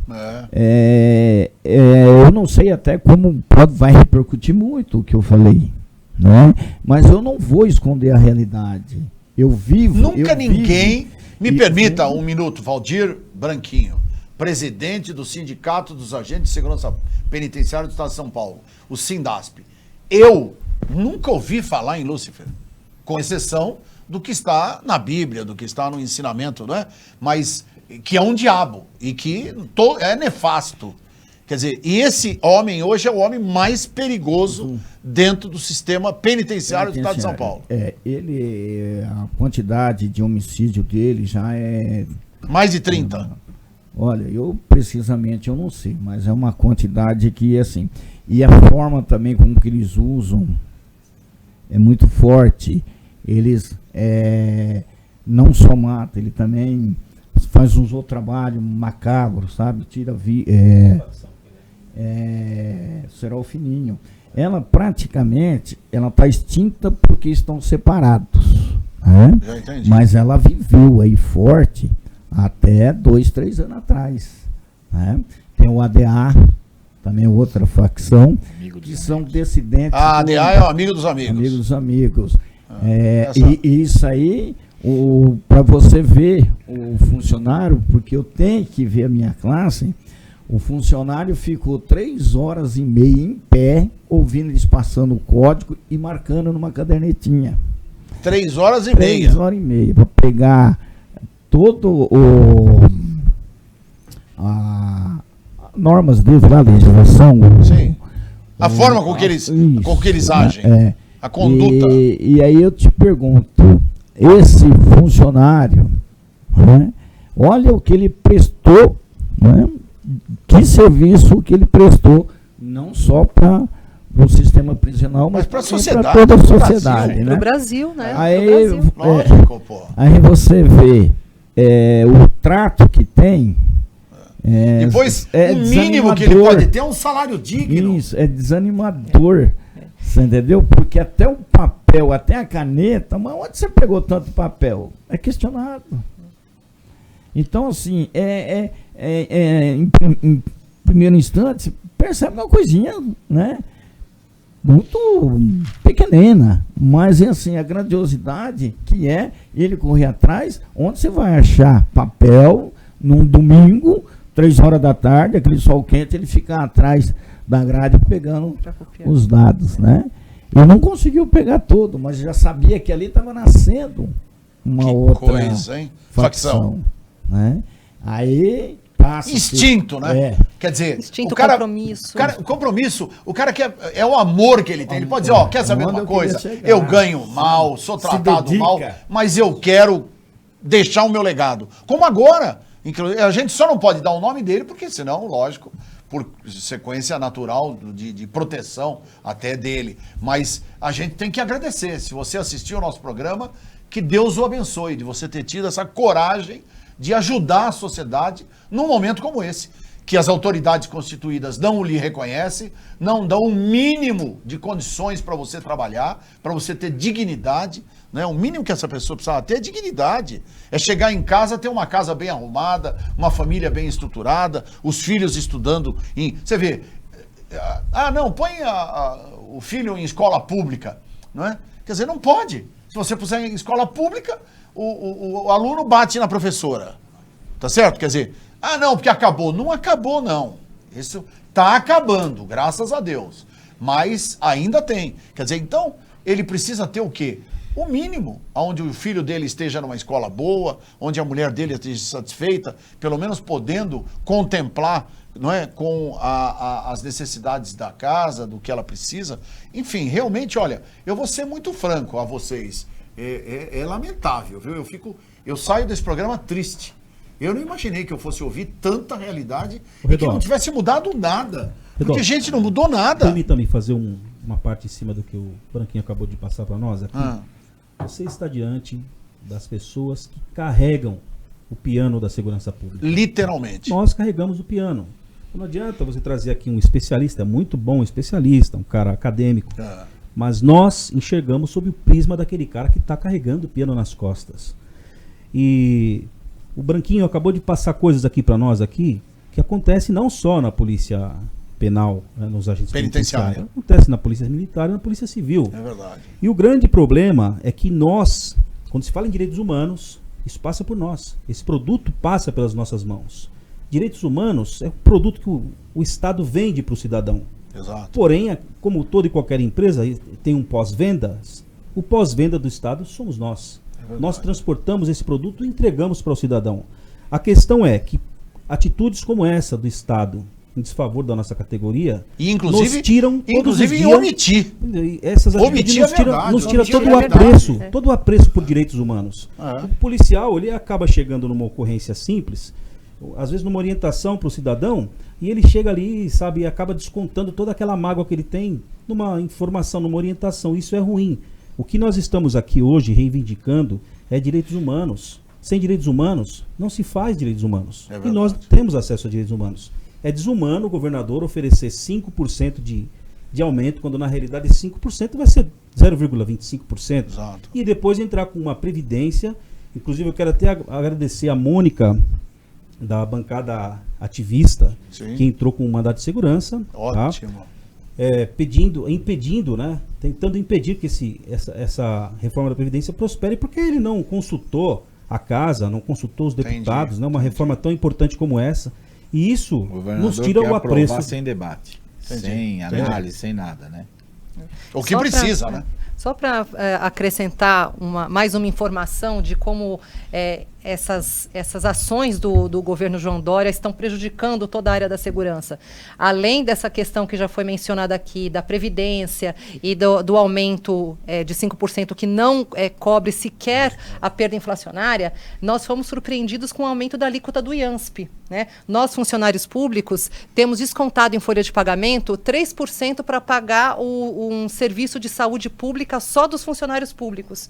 eu não sei até como vai repercutir muito o que eu falei, né? Mas eu não vou esconder a realidade. Eu vivo. Nunca ninguém. Me permita um minuto, Valdir Branquinho, presidente do Sindicato dos Agentes de Segurança Penitenciária do Estado de São Paulo, o Sindasp. Eu nunca ouvi falar em Lúcifer, com exceção do que está na Bíblia, do que está no ensinamento, não é? Mas que é um diabo e que é nefasto. Quer dizer, e esse homem hoje é o homem mais perigoso dentro do sistema penitenciário do Estado de São Paulo. A quantidade de homicídio dele já é... Mais de 30. Olha, precisamente eu não sei, mas é uma quantidade que, assim, e a forma também como que eles usam é muito forte. Eles não só matam, ele também faz uns outros trabalhos macabros, sabe? Tira cerol fininho. Ela praticamente, ela está extinta porque estão separados, né? Já entendi. Mas ela viveu aí forte até 2, 3 anos atrás, né? Tem o ADA, também outra facção, que são dissidentes. A ADA é o amigo dos amigos. Amigo dos amigos. E isso aí, para você ver o funcionário, porque eu tenho que ver a minha classe, o funcionário ficou 3 horas e meia em pé, ouvindo eles passando o código e marcando numa cadernetinha. 3 horas e 3 horas e meia, para pegar todo normas deles lá, legislação. Sim. A forma com que eles agem. A conduta. E aí eu te pergunto, esse funcionário, né, olha o que ele prestou, né, que serviço que ele prestou, não só para o sistema prisional, mas para toda a sociedade. Para né? o Brasil, né? Aí, Lógico, pô. Aí você vê o trato que tem. Depois, o mínimo que ele pode ter é um salário digno. Isso, é desanimador. Você entendeu? Porque até o papel, até a caneta, mas onde você pegou tanto papel? É questionado. Então, assim, em primeiro instante, você percebe uma coisinha, né? Muito pequenina, mas assim, a grandiosidade que é ele correr atrás, onde você vai achar papel num domingo, 3 horas da tarde, aquele sol quente, ele fica atrás da grade pegando os dados, né? Ele não conseguiu pegar todo, mas já sabia que ali estava nascendo uma outra coisa, hein? facção, né? Aí passa instinto, né? Quer dizer, instinto, o cara, compromisso. O cara que é o amor que ele tem. Ele pode dizer, quer saber uma coisa? Eu ganho mal, sou tratado mal, mas eu quero deixar o meu legado. Como agora, a gente só não pode dar o nome dele, porque senão, lógico, por sequência natural de proteção até dele. Mas a gente tem que agradecer. Se você assistiu ao nosso programa, que Deus o abençoe, de você ter tido essa coragem de ajudar a sociedade num momento como esse, que as autoridades constituídas não lhe reconhecem, não dão um mínimo de condições para você trabalhar, para você ter dignidade, né? O mínimo que essa pessoa precisa ter é dignidade. É chegar em casa, ter uma casa bem arrumada, uma família bem estruturada, os filhos estudando em... Você vê, não, põe o filho em escola pública, não é? Quer dizer, não pode. Se você puser em escola pública, o aluno bate na professora, tá certo? Quer dizer, não, porque acabou. Não acabou, não. Isso tá acabando, graças a Deus. Mas ainda tem. Quer dizer, então, ele precisa ter o quê? O mínimo, onde o filho dele esteja numa escola boa, onde a mulher dele esteja satisfeita, pelo menos podendo contemplar, não é, com as necessidades da casa, do que ela precisa. Enfim, realmente, olha, eu vou ser muito franco a vocês. É lamentável, viu? Eu fico eu saio desse programa triste. Eu não imaginei que eu fosse ouvir tanta realidade e que Redondo. não tivesse mudado nada. Porque, Redondo, gente, não mudou nada. Permita-me fazer uma parte em cima do que o Branquinho acabou de passar para nós aqui. Ah. Você está diante das pessoas que carregam o piano da segurança pública. Literalmente. Nós carregamos o piano. Não adianta você trazer aqui um especialista, muito bom especialista, um cara acadêmico, Ah. mas nós enxergamos sob o prisma daquele cara que está carregando o piano nas costas. E o Branquinho acabou de passar coisas aqui para nós aqui, que acontece não só na polícia penal, né, nos agentes Penitenciária. penitenciários, acontece na polícia militar e na polícia civil. É verdade. E o grande problema é que nós, quando se fala em direitos humanos, isso passa por nós. Esse produto passa pelas nossas mãos. Direitos humanos é um produto que o Estado vende para o cidadão. Exato. Porém, como toda e qualquer empresa tem um pós-venda, o pós-venda do Estado somos nós. Nós transportamos esse produto e entregamos para o cidadão. A questão é que atitudes como essa do Estado em desfavor da nossa categoria E inclusive, nos tiram todos os inclusive em dias. omitir. Essas atitudes Omitir nos é tiram, verdade, nos tira omitir todo é o verdade. apreço, todo o apreço por direitos humanos. É. O policial, ele acaba chegando numa ocorrência simples, às vezes numa orientação para o cidadão, e ele chega ali, sabe, e acaba descontando toda aquela mágoa que ele tem numa informação, numa orientação. Isso é ruim. O que nós estamos aqui hoje reivindicando é direitos humanos. Sem direitos humanos, não se faz direitos humanos. É E verdade. nós temos acesso a direitos humanos. É desumano o governador oferecer 5% de aumento, quando na realidade 5% vai ser 0,25%. Exato. E depois entrar com uma previdência. Inclusive eu quero até agradecer a Mônica, da bancada ativista, Sim. que entrou com um mandato de segurança. Tá? Ótimo. Impedindo, né? Tentando impedir que essa reforma da Previdência prospere, porque ele não consultou a casa, não consultou os deputados, né? Uma reforma tão importante como essa. E isso O governador nos tira quer o aprovar apreço. sem debate, Entendi. sem análise, sem nada, né? O que Só precisa, pra- né? Só para acrescentar mais uma informação de como essas ações do governo João Dória estão prejudicando toda a área da segurança. Além dessa questão que já foi mencionada aqui, da Previdência e do aumento de 5% que não cobre sequer a perda inflacionária, nós fomos surpreendidos com o aumento da alíquota do IANSP. Né? Nós, funcionários públicos, temos descontado em folha de pagamento 3% para pagar um serviço de saúde pública só dos funcionários públicos.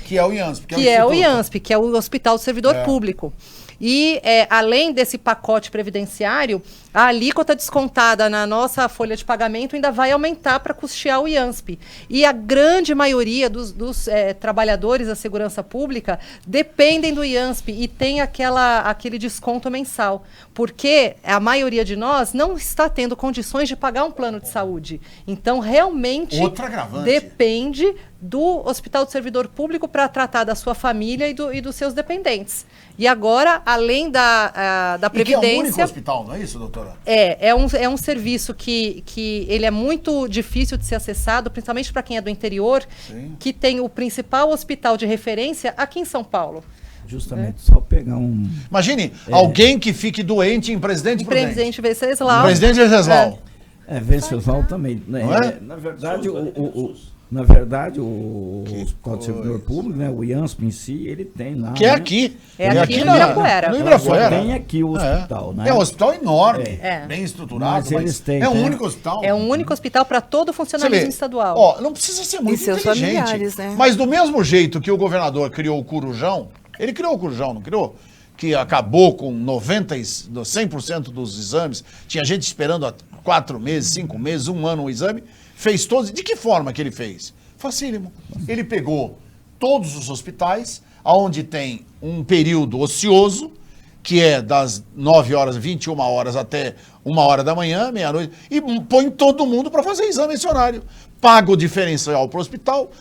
Que é o IANSP. Que é o Instituto. IANSP, que é o Hospital do Servidor Público. E, além desse pacote previdenciário, a alíquota descontada na nossa folha de pagamento ainda vai aumentar para custear o IANSP. E a grande maioria dos trabalhadores da segurança pública dependem do IANSP e tem aquele desconto mensal. Porque a maioria de nós não está tendo condições de pagar um plano de saúde. Então, realmente, Outro agravante. depende do Hospital do Servidor Público para tratar da sua família e dos seus dependentes. E agora, além da E que é o único Previdência... hospital, não é isso, doutora? É um serviço que ele é muito difícil de ser acessado, principalmente para quem é do interior, Sim. que tem o principal hospital de referência aqui em São Paulo. Justamente, só pegar um... Imagine alguém que fique doente em Presidente Prudente. Presidente Venceslau. Presidente Venceslau. Venceslau também. Né? Não é? Na verdade, o Que Hospital do Servidor Público, né, o IANSP em si, ele tem lá... Que é né, aqui. É aqui no Ibirapuera. No Ibirapuera. Tem aqui o hospital, né? É um hospital enorme, É. bem estruturado, Mas eles têm, é um tem- único hospital. É um único hospital para todo o Você funcionalismo vê, estadual. Ó, não precisa ser muito E seus inteligente. familiares, né? Mas do mesmo jeito que o governador criou o Corujão, ele criou o Corujão, não criou? Que acabou com 100% dos exames. Tinha gente esperando há 4 meses, 5 meses, 1 ano o exame. Fez todos. De que forma que ele fez? Facílimo. Ele pegou todos os hospitais, onde tem um período ocioso, que é das 9 horas, 21 horas até 1 hora da manhã, meia-noite, e põe todo mundo para fazer exame esse horário. Paga o diferencial para o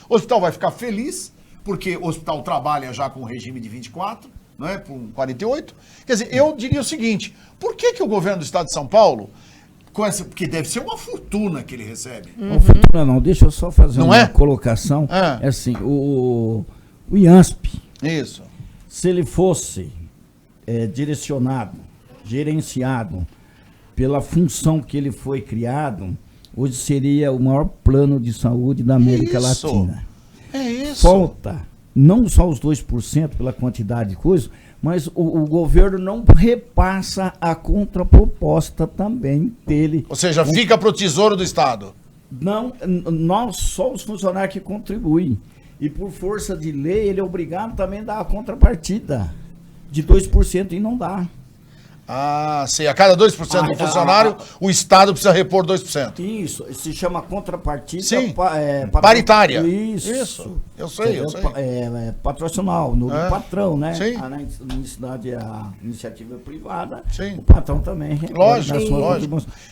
hospital vai ficar feliz, porque o hospital trabalha já com o regime de 24, não é? Com 48. Quer dizer, eu diria o seguinte, por que o governo do estado de São Paulo, porque deve ser uma fortuna que ele recebe. Não, fortuna não, deixa eu só fazer Não uma é? colocação. É. É assim, o IANSP, Isso. se ele fosse direcionado, gerenciado pela função que ele foi criado, hoje seria o maior plano de saúde da América Isso. Latina. É isso. Falta não só os 2% pela quantidade de coisa, mas o governo não repassa a contraproposta também dele. Ou seja, fica para o Tesouro do Estado. Não, nós só os funcionários que contribuem. E por força de lei, ele é obrigado também a dar a contrapartida de 2% e não dá. Ah, sim. A cada 2% do funcionário, o Estado precisa repor 2%. Isso, se chama contrapartida Sim, paritária. Isso. Eu sei. Patrocinal, do patrão, né? Sim. Na universidade, a iniciativa privada, Sim. o patrão também. Lógico.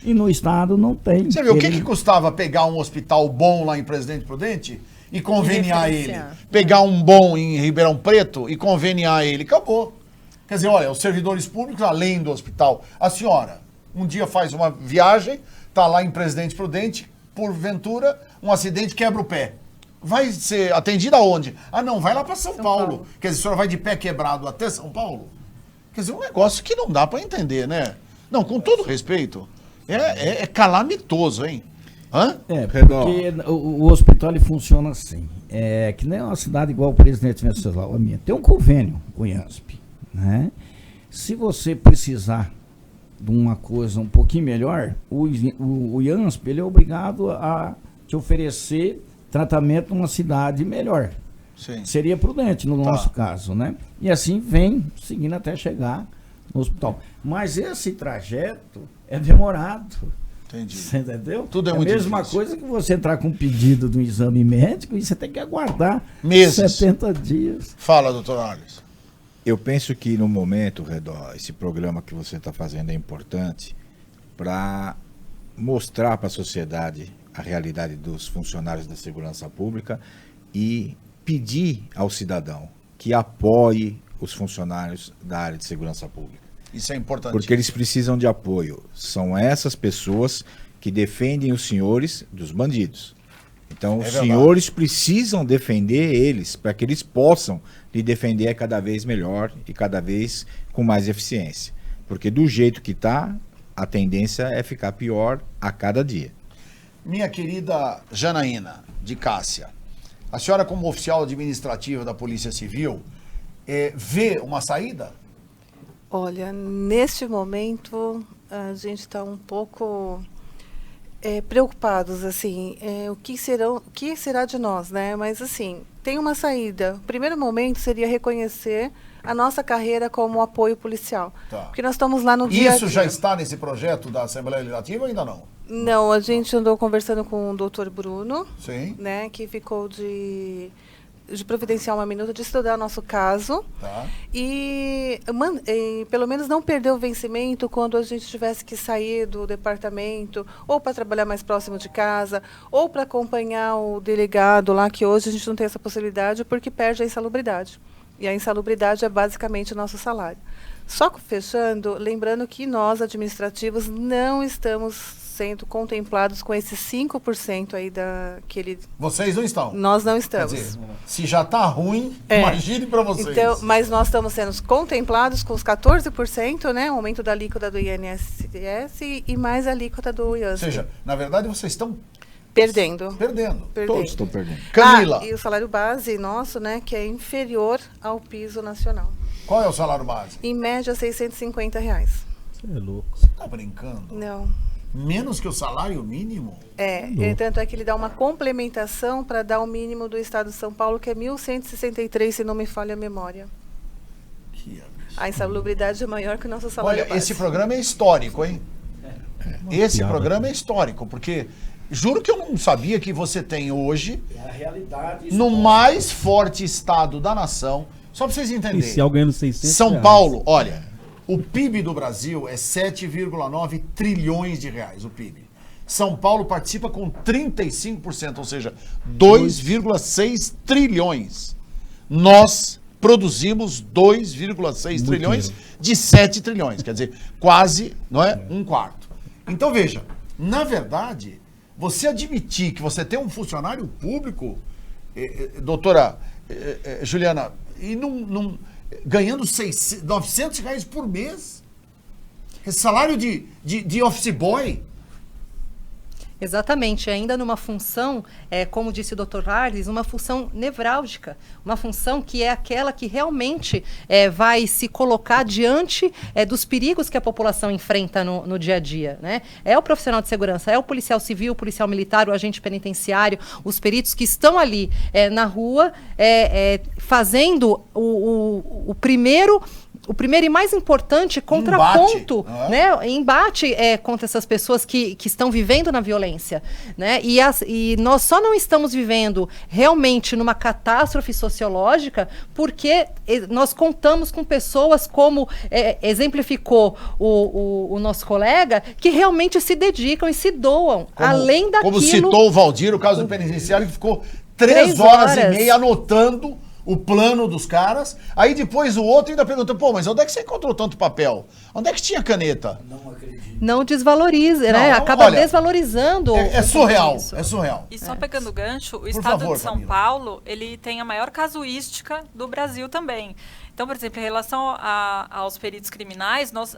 E no Estado não tem. Você viu, o que custava pegar um hospital bom lá em Presidente Prudente e conveniar ele? Referenciar. Pegar um bom em Ribeirão Preto e conveniar ele? Acabou. Quer dizer, olha, os servidores públicos, além do hospital, a senhora um dia faz uma viagem, tá lá em Presidente Prudente, porventura, um acidente quebra o pé. Vai ser atendida aonde? Ah, não, vai lá para São Paulo. Quer dizer, a senhora vai de pé quebrado até São Paulo? Quer dizer, um negócio que não dá para entender, né? Não, com todo respeito, é calamitoso, hein? Hã? Porque o hospital ele funciona assim. É que nem uma cidade igual o Presidente Venceslau, a minha. Tem um convênio com o IANSP, né? Se você precisar de uma coisa um pouquinho melhor, o IANSP ele é obrigado a te oferecer tratamento numa cidade melhor. Sim. Seria prudente no nosso caso, né? E assim vem seguindo até chegar no hospital. Mas esse trajeto é demorado. Entendi. Você entendeu? Tudo é a muito mesma difícil. coisa que você entrar com um pedido de um exame médico e você tem que aguardar Meses. 70 dias. Fala, doutor Arles. Eu penso que no momento, Redó, esse programa que você está fazendo é importante para mostrar para a sociedade a realidade dos funcionários da segurança pública e pedir ao cidadão que apoie os funcionários da área de segurança pública. Isso é importante. Porque eles precisam de apoio. São essas pessoas que defendem os senhores dos bandidos. Então, os senhores precisam defender eles para que eles possam lhe defender cada vez melhor e cada vez com mais eficiência. Porque do jeito que está, a tendência é ficar pior a cada dia. Minha querida Janaína de Cássia, a senhora como oficial administrativa da Polícia Civil, vê uma saída? Olha, neste momento a gente está um pouco preocupados, assim, o que será de nós, né? Mas assim, tem uma saída. O primeiro momento seria reconhecer a nossa carreira como apoio policial. Tá. Porque nós estamos lá no dia a Isso dia. já está nesse projeto da Assembleia Legislativa ou ainda não? Não, a gente andou conversando com o doutor Bruno, Sim. né, que ficou de providenciar uma minuta, de estudar nosso caso Tá. e pelo menos não perder o vencimento quando a gente tivesse que sair do departamento ou para trabalhar mais próximo de casa ou para acompanhar o delegado lá, que hoje a gente não tem essa possibilidade porque perde a insalubridade. E a insalubridade é basicamente o nosso salário. Só fechando, lembrando que nós, administrativos, não estamos sendo contemplados com esses 5% aí daquele... Vocês não estão? Nós não Quer estamos. dizer, se já está ruim, imagine para vocês. Então, mas nós estamos sendo contemplados com os 14%, né? O aumento da alíquota do INSS e mais a alíquota do IANSP. Ou seja, na verdade vocês estão Perdendo. perdendo. Todos estão perdendo. Camila, E o salário base nosso, né? Que é inferior ao piso nacional. qual é o salário base? Em média, R$ 650. Você é louco. Você está brincando? Não. Menos que o salário mínimo? Tanto é que ele dá uma complementação para dar o mínimo do Estado de São Paulo, que é 1.163, se não me falha a memória. Que absurdo. A insalubridade é maior que o nosso salário Olha, base. esse programa é histórico, hein? Esse piada. programa é histórico, porque juro que eu não sabia que você tem hoje, É a realidade. no mais forte estado da nação, só para vocês entenderem. Inicial ganhando 600 São reais. Paulo, olha, o PIB do Brasil é 7,9 trilhões de reais, o PIB. São Paulo participa com 35%, ou seja, 2,6 trilhões. Nós produzimos 2,6 trilhões de 7 trilhões, quer dizer, quase, não é? Um quarto. Então veja, na verdade, você admitir que você tem um funcionário público, doutora Juliana, e ganhando 900 reais por mês, esse salário de office boy. Exatamente, ainda numa função, como disse o Dr. Arles, uma função nevrálgica, uma função que é aquela que realmente vai se colocar diante dos perigos que a população enfrenta no dia a dia, né? É o profissional de segurança, é o policial civil, o policial militar, o agente penitenciário, os peritos que estão ali na rua fazendo o primeiro e mais importante contraponto, né? Embate contra essas pessoas que estão vivendo na violência, né? E nós só não estamos vivendo realmente numa catástrofe sociológica porque nós contamos com pessoas como exemplificou o nosso colega, que realmente se dedicam e se doam, além daquilo... Como citou o Valdir, o caso do penitenciário, que ficou 3 horas e meia anotando o plano dos caras, aí depois o outro ainda pergunta, pô, mas onde é que você encontrou tanto papel? Onde é que tinha caneta? Não acredito. Não desvaloriza, né? Acaba desvalorizando. É surreal, é surreal. E só pegando o gancho, o estado de São Paulo, ele tem a maior casuística do Brasil também. Então, por exemplo, em relação aos peritos criminais, nós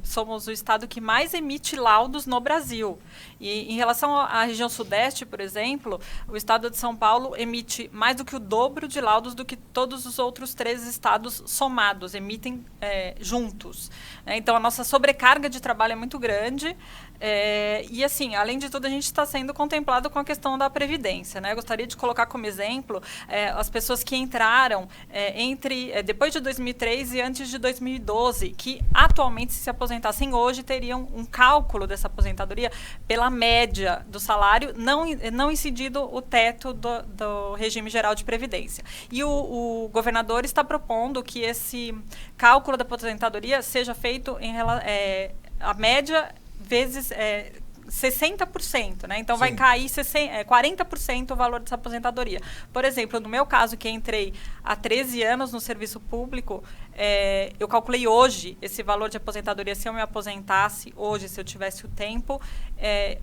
somos o estado que mais emite laudos no Brasil. E em relação à região sudeste, por exemplo, o estado de São Paulo emite mais do que o dobro de laudos do que todos os outros 3 estados somados, emitem juntos. Então, a nossa sobrecarga de trabalho é muito grande. E assim, além de tudo, a gente está sendo contemplado com a questão da Previdência, né? Eu gostaria de colocar como exemplo as pessoas que entraram depois de 2003 e antes de 2012, que atualmente, se aposentassem hoje, teriam um cálculo dessa aposentadoria pela média do salário, não incidido o teto do regime geral de Previdência. E o governador está propondo que esse cálculo da aposentadoria seja feito a média vezes 60%, né? Então, vai cair 40% o valor dessa aposentadoria. Por exemplo, no meu caso, que entrei há 13 anos no serviço público, eu calculei hoje esse valor de aposentadoria. Se eu me aposentasse hoje, se eu tivesse o tempo,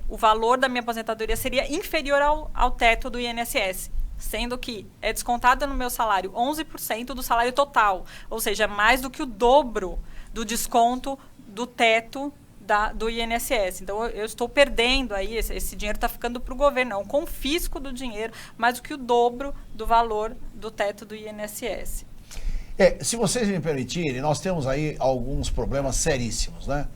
o valor da minha aposentadoria seria inferior ao teto do INSS. Sendo que é descontado no meu salário 11% do salário total. Ou seja, mais do que o dobro do desconto do teto do INSS. Então, eu estou perdendo aí, esse dinheiro está ficando para o governo, é um confisco do dinheiro, mais do que o dobro do valor do teto do INSS. Se vocês me permitirem, nós temos aí alguns problemas seríssimos, né?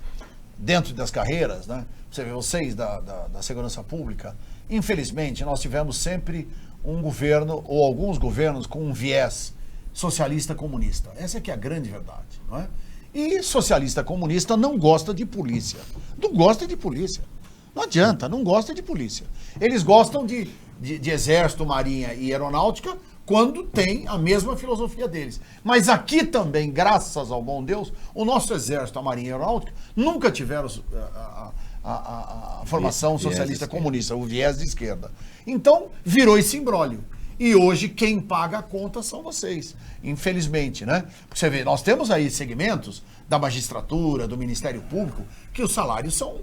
Dentro das carreiras, né? Você vê, vocês da segurança pública, infelizmente, nós tivemos sempre um governo, ou alguns governos, com um viés socialista comunista. Essa é que é a grande verdade, não é? E socialista comunista não gosta de polícia. Não gosta de polícia. Não adianta, não gosta de polícia. Eles gostam de exército, marinha e aeronáutica quando tem a mesma filosofia deles. Mas aqui também, graças ao bom Deus, o nosso exército, a marinha e a aeronáutica, nunca tiveram a formação socialista comunista, o viés de esquerda. Então, virou esse imbróglio. E hoje quem paga a conta são vocês, infelizmente, né? Porque você vê, nós temos aí segmentos da magistratura, do Ministério Público, que os salários são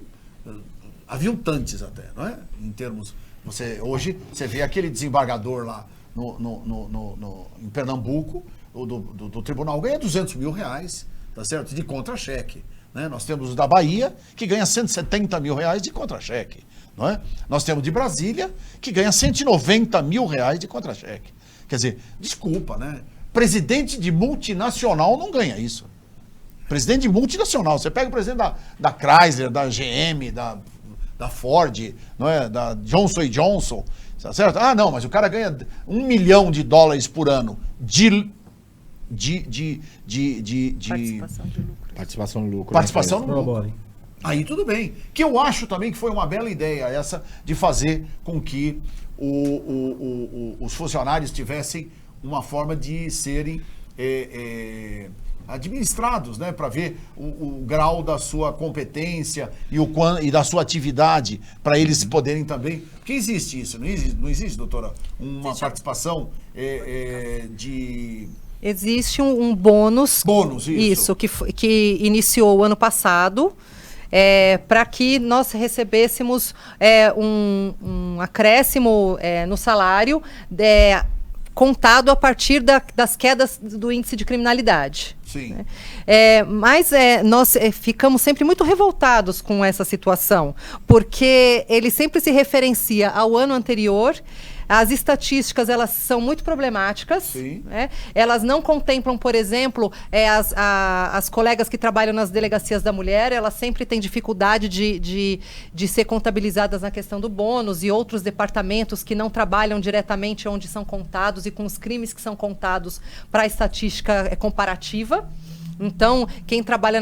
aviltantes até, não é? Em termos, hoje você vê aquele desembargador lá em Pernambuco, do tribunal, ganha R$200 mil, tá certo? De contra-cheque, né? Nós temos o da Bahia, que ganha R$170 mil de contra-cheque. Não é? Nós temos de Brasília, que ganha R$190 mil de contra-cheque. Quer dizer, desculpa, né? Presidente de multinacional não ganha isso. Presidente de multinacional. Você pega o presidente da Chrysler, da GM, da Ford, não é? Da Johnson & Johnson, tá certo? Ah, não, mas o cara ganha $1 milhão por ano de participação no lucro. Participação no lucro. Aí tudo bem. Que eu acho também que foi uma bela ideia essa de fazer com que os funcionários tivessem uma forma de serem administrados, né? Para ver o grau da sua competência e da sua atividade, para eles poderem também... Porque existe isso, não existe, doutora? Uma participação de... Existe um bônus. Bônus, isso. Que iniciou o ano passado... para que nós recebêssemos um acréscimo no salário contado a partir das quedas do índice de criminalidade. Sim. Né? Mas nós ficamos sempre muito revoltados com essa situação, porque ele sempre se referencia ao ano anterior. As estatísticas, elas são muito problemáticas. Né? Elas não contemplam, por exemplo, as colegas que trabalham nas delegacias da mulher, elas sempre têm dificuldade de ser contabilizadas na questão do bônus, e outros departamentos que não trabalham diretamente onde são contados e com os crimes que são contados para a estatística comparativa. Então, quem trabalha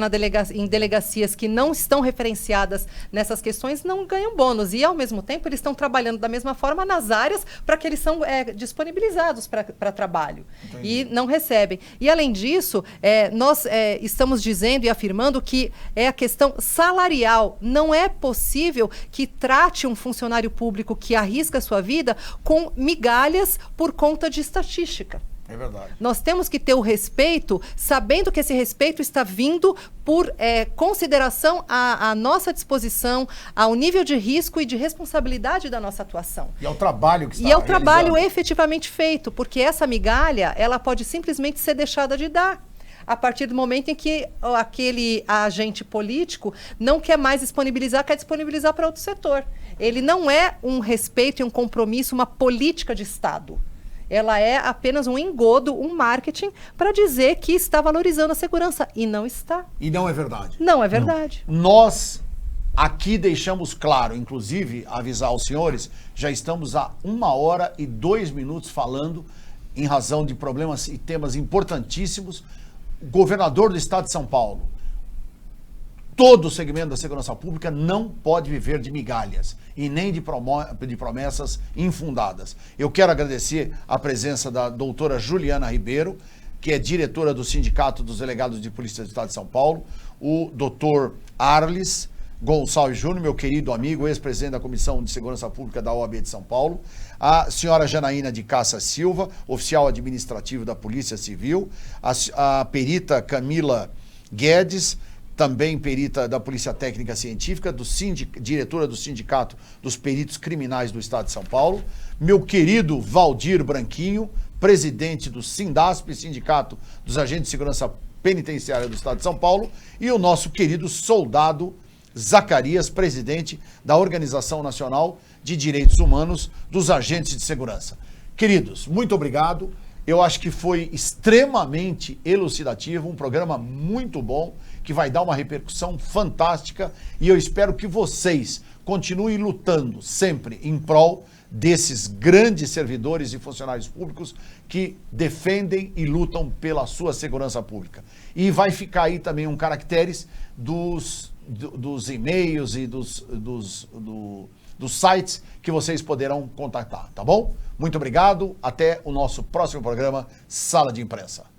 em delegacias que não estão referenciadas nessas questões não ganham bônus. E, ao mesmo tempo, eles estão trabalhando da mesma forma nas áreas para que eles são disponibilizados para trabalho. Entendi. E não recebem. E, além disso, nós estamos dizendo e afirmando que é a questão salarial. Não é possível que trate um funcionário público que arrisca a sua vida com migalhas por conta de estatística. É verdade. Nós temos que ter o respeito, sabendo que esse respeito está vindo por consideração à nossa disposição, ao nível de risco e de responsabilidade da nossa atuação. E ao trabalho que está realizando. Trabalho efetivamente feito, porque essa migalha, ela pode simplesmente ser deixada de dar. A partir do momento em que aquele agente político não quer mais disponibilizar, quer disponibilizar para outro setor. Ele não é um respeito e um compromisso, uma política de Estado. Ela é apenas um engodo, um marketing para dizer que está valorizando a segurança. E não está. E não é verdade. Não é verdade. Não. Nós aqui deixamos claro, inclusive avisar aos senhores, já estamos há 1h02 falando em razão de problemas e temas importantíssimos. O governador do estado de São Paulo, todo o segmento da segurança pública não pode viver de migalhas e nem de promessas infundadas. Eu quero agradecer a presença da doutora Juliana Ribeiro, que é diretora do Sindicato dos Delegados de Polícia do Estado de São Paulo, o doutor Arles Gonçalves Júnior, meu querido amigo, ex-presidente da Comissão de Segurança Pública da OAB de São Paulo, a senhora Janaína de Cássia Silva, oficial administrativo da Polícia Civil, a perita Camila Guedes, também perita da Polícia Técnica Científica, diretora do Sindicato dos Peritos Criminais do Estado de São Paulo, meu querido Valdir Branquinho, presidente do SINDASP, Sindicato dos Agentes de Segurança Penitenciária do Estado de São Paulo, e o nosso querido soldado Zacarias, presidente da Organização Nacional de Direitos Humanos dos Agentes de Segurança. Queridos, muito obrigado. Eu acho que foi extremamente elucidativo, um programa muito bom, que vai dar uma repercussão fantástica, e eu espero que vocês continuem lutando sempre em prol desses grandes servidores e funcionários públicos que defendem e lutam pela sua segurança pública. E vai ficar aí também um caracteres dos e-mails e dos sites que vocês poderão contatar, tá bom? Muito obrigado, até o nosso próximo programa Sala de Imprensa.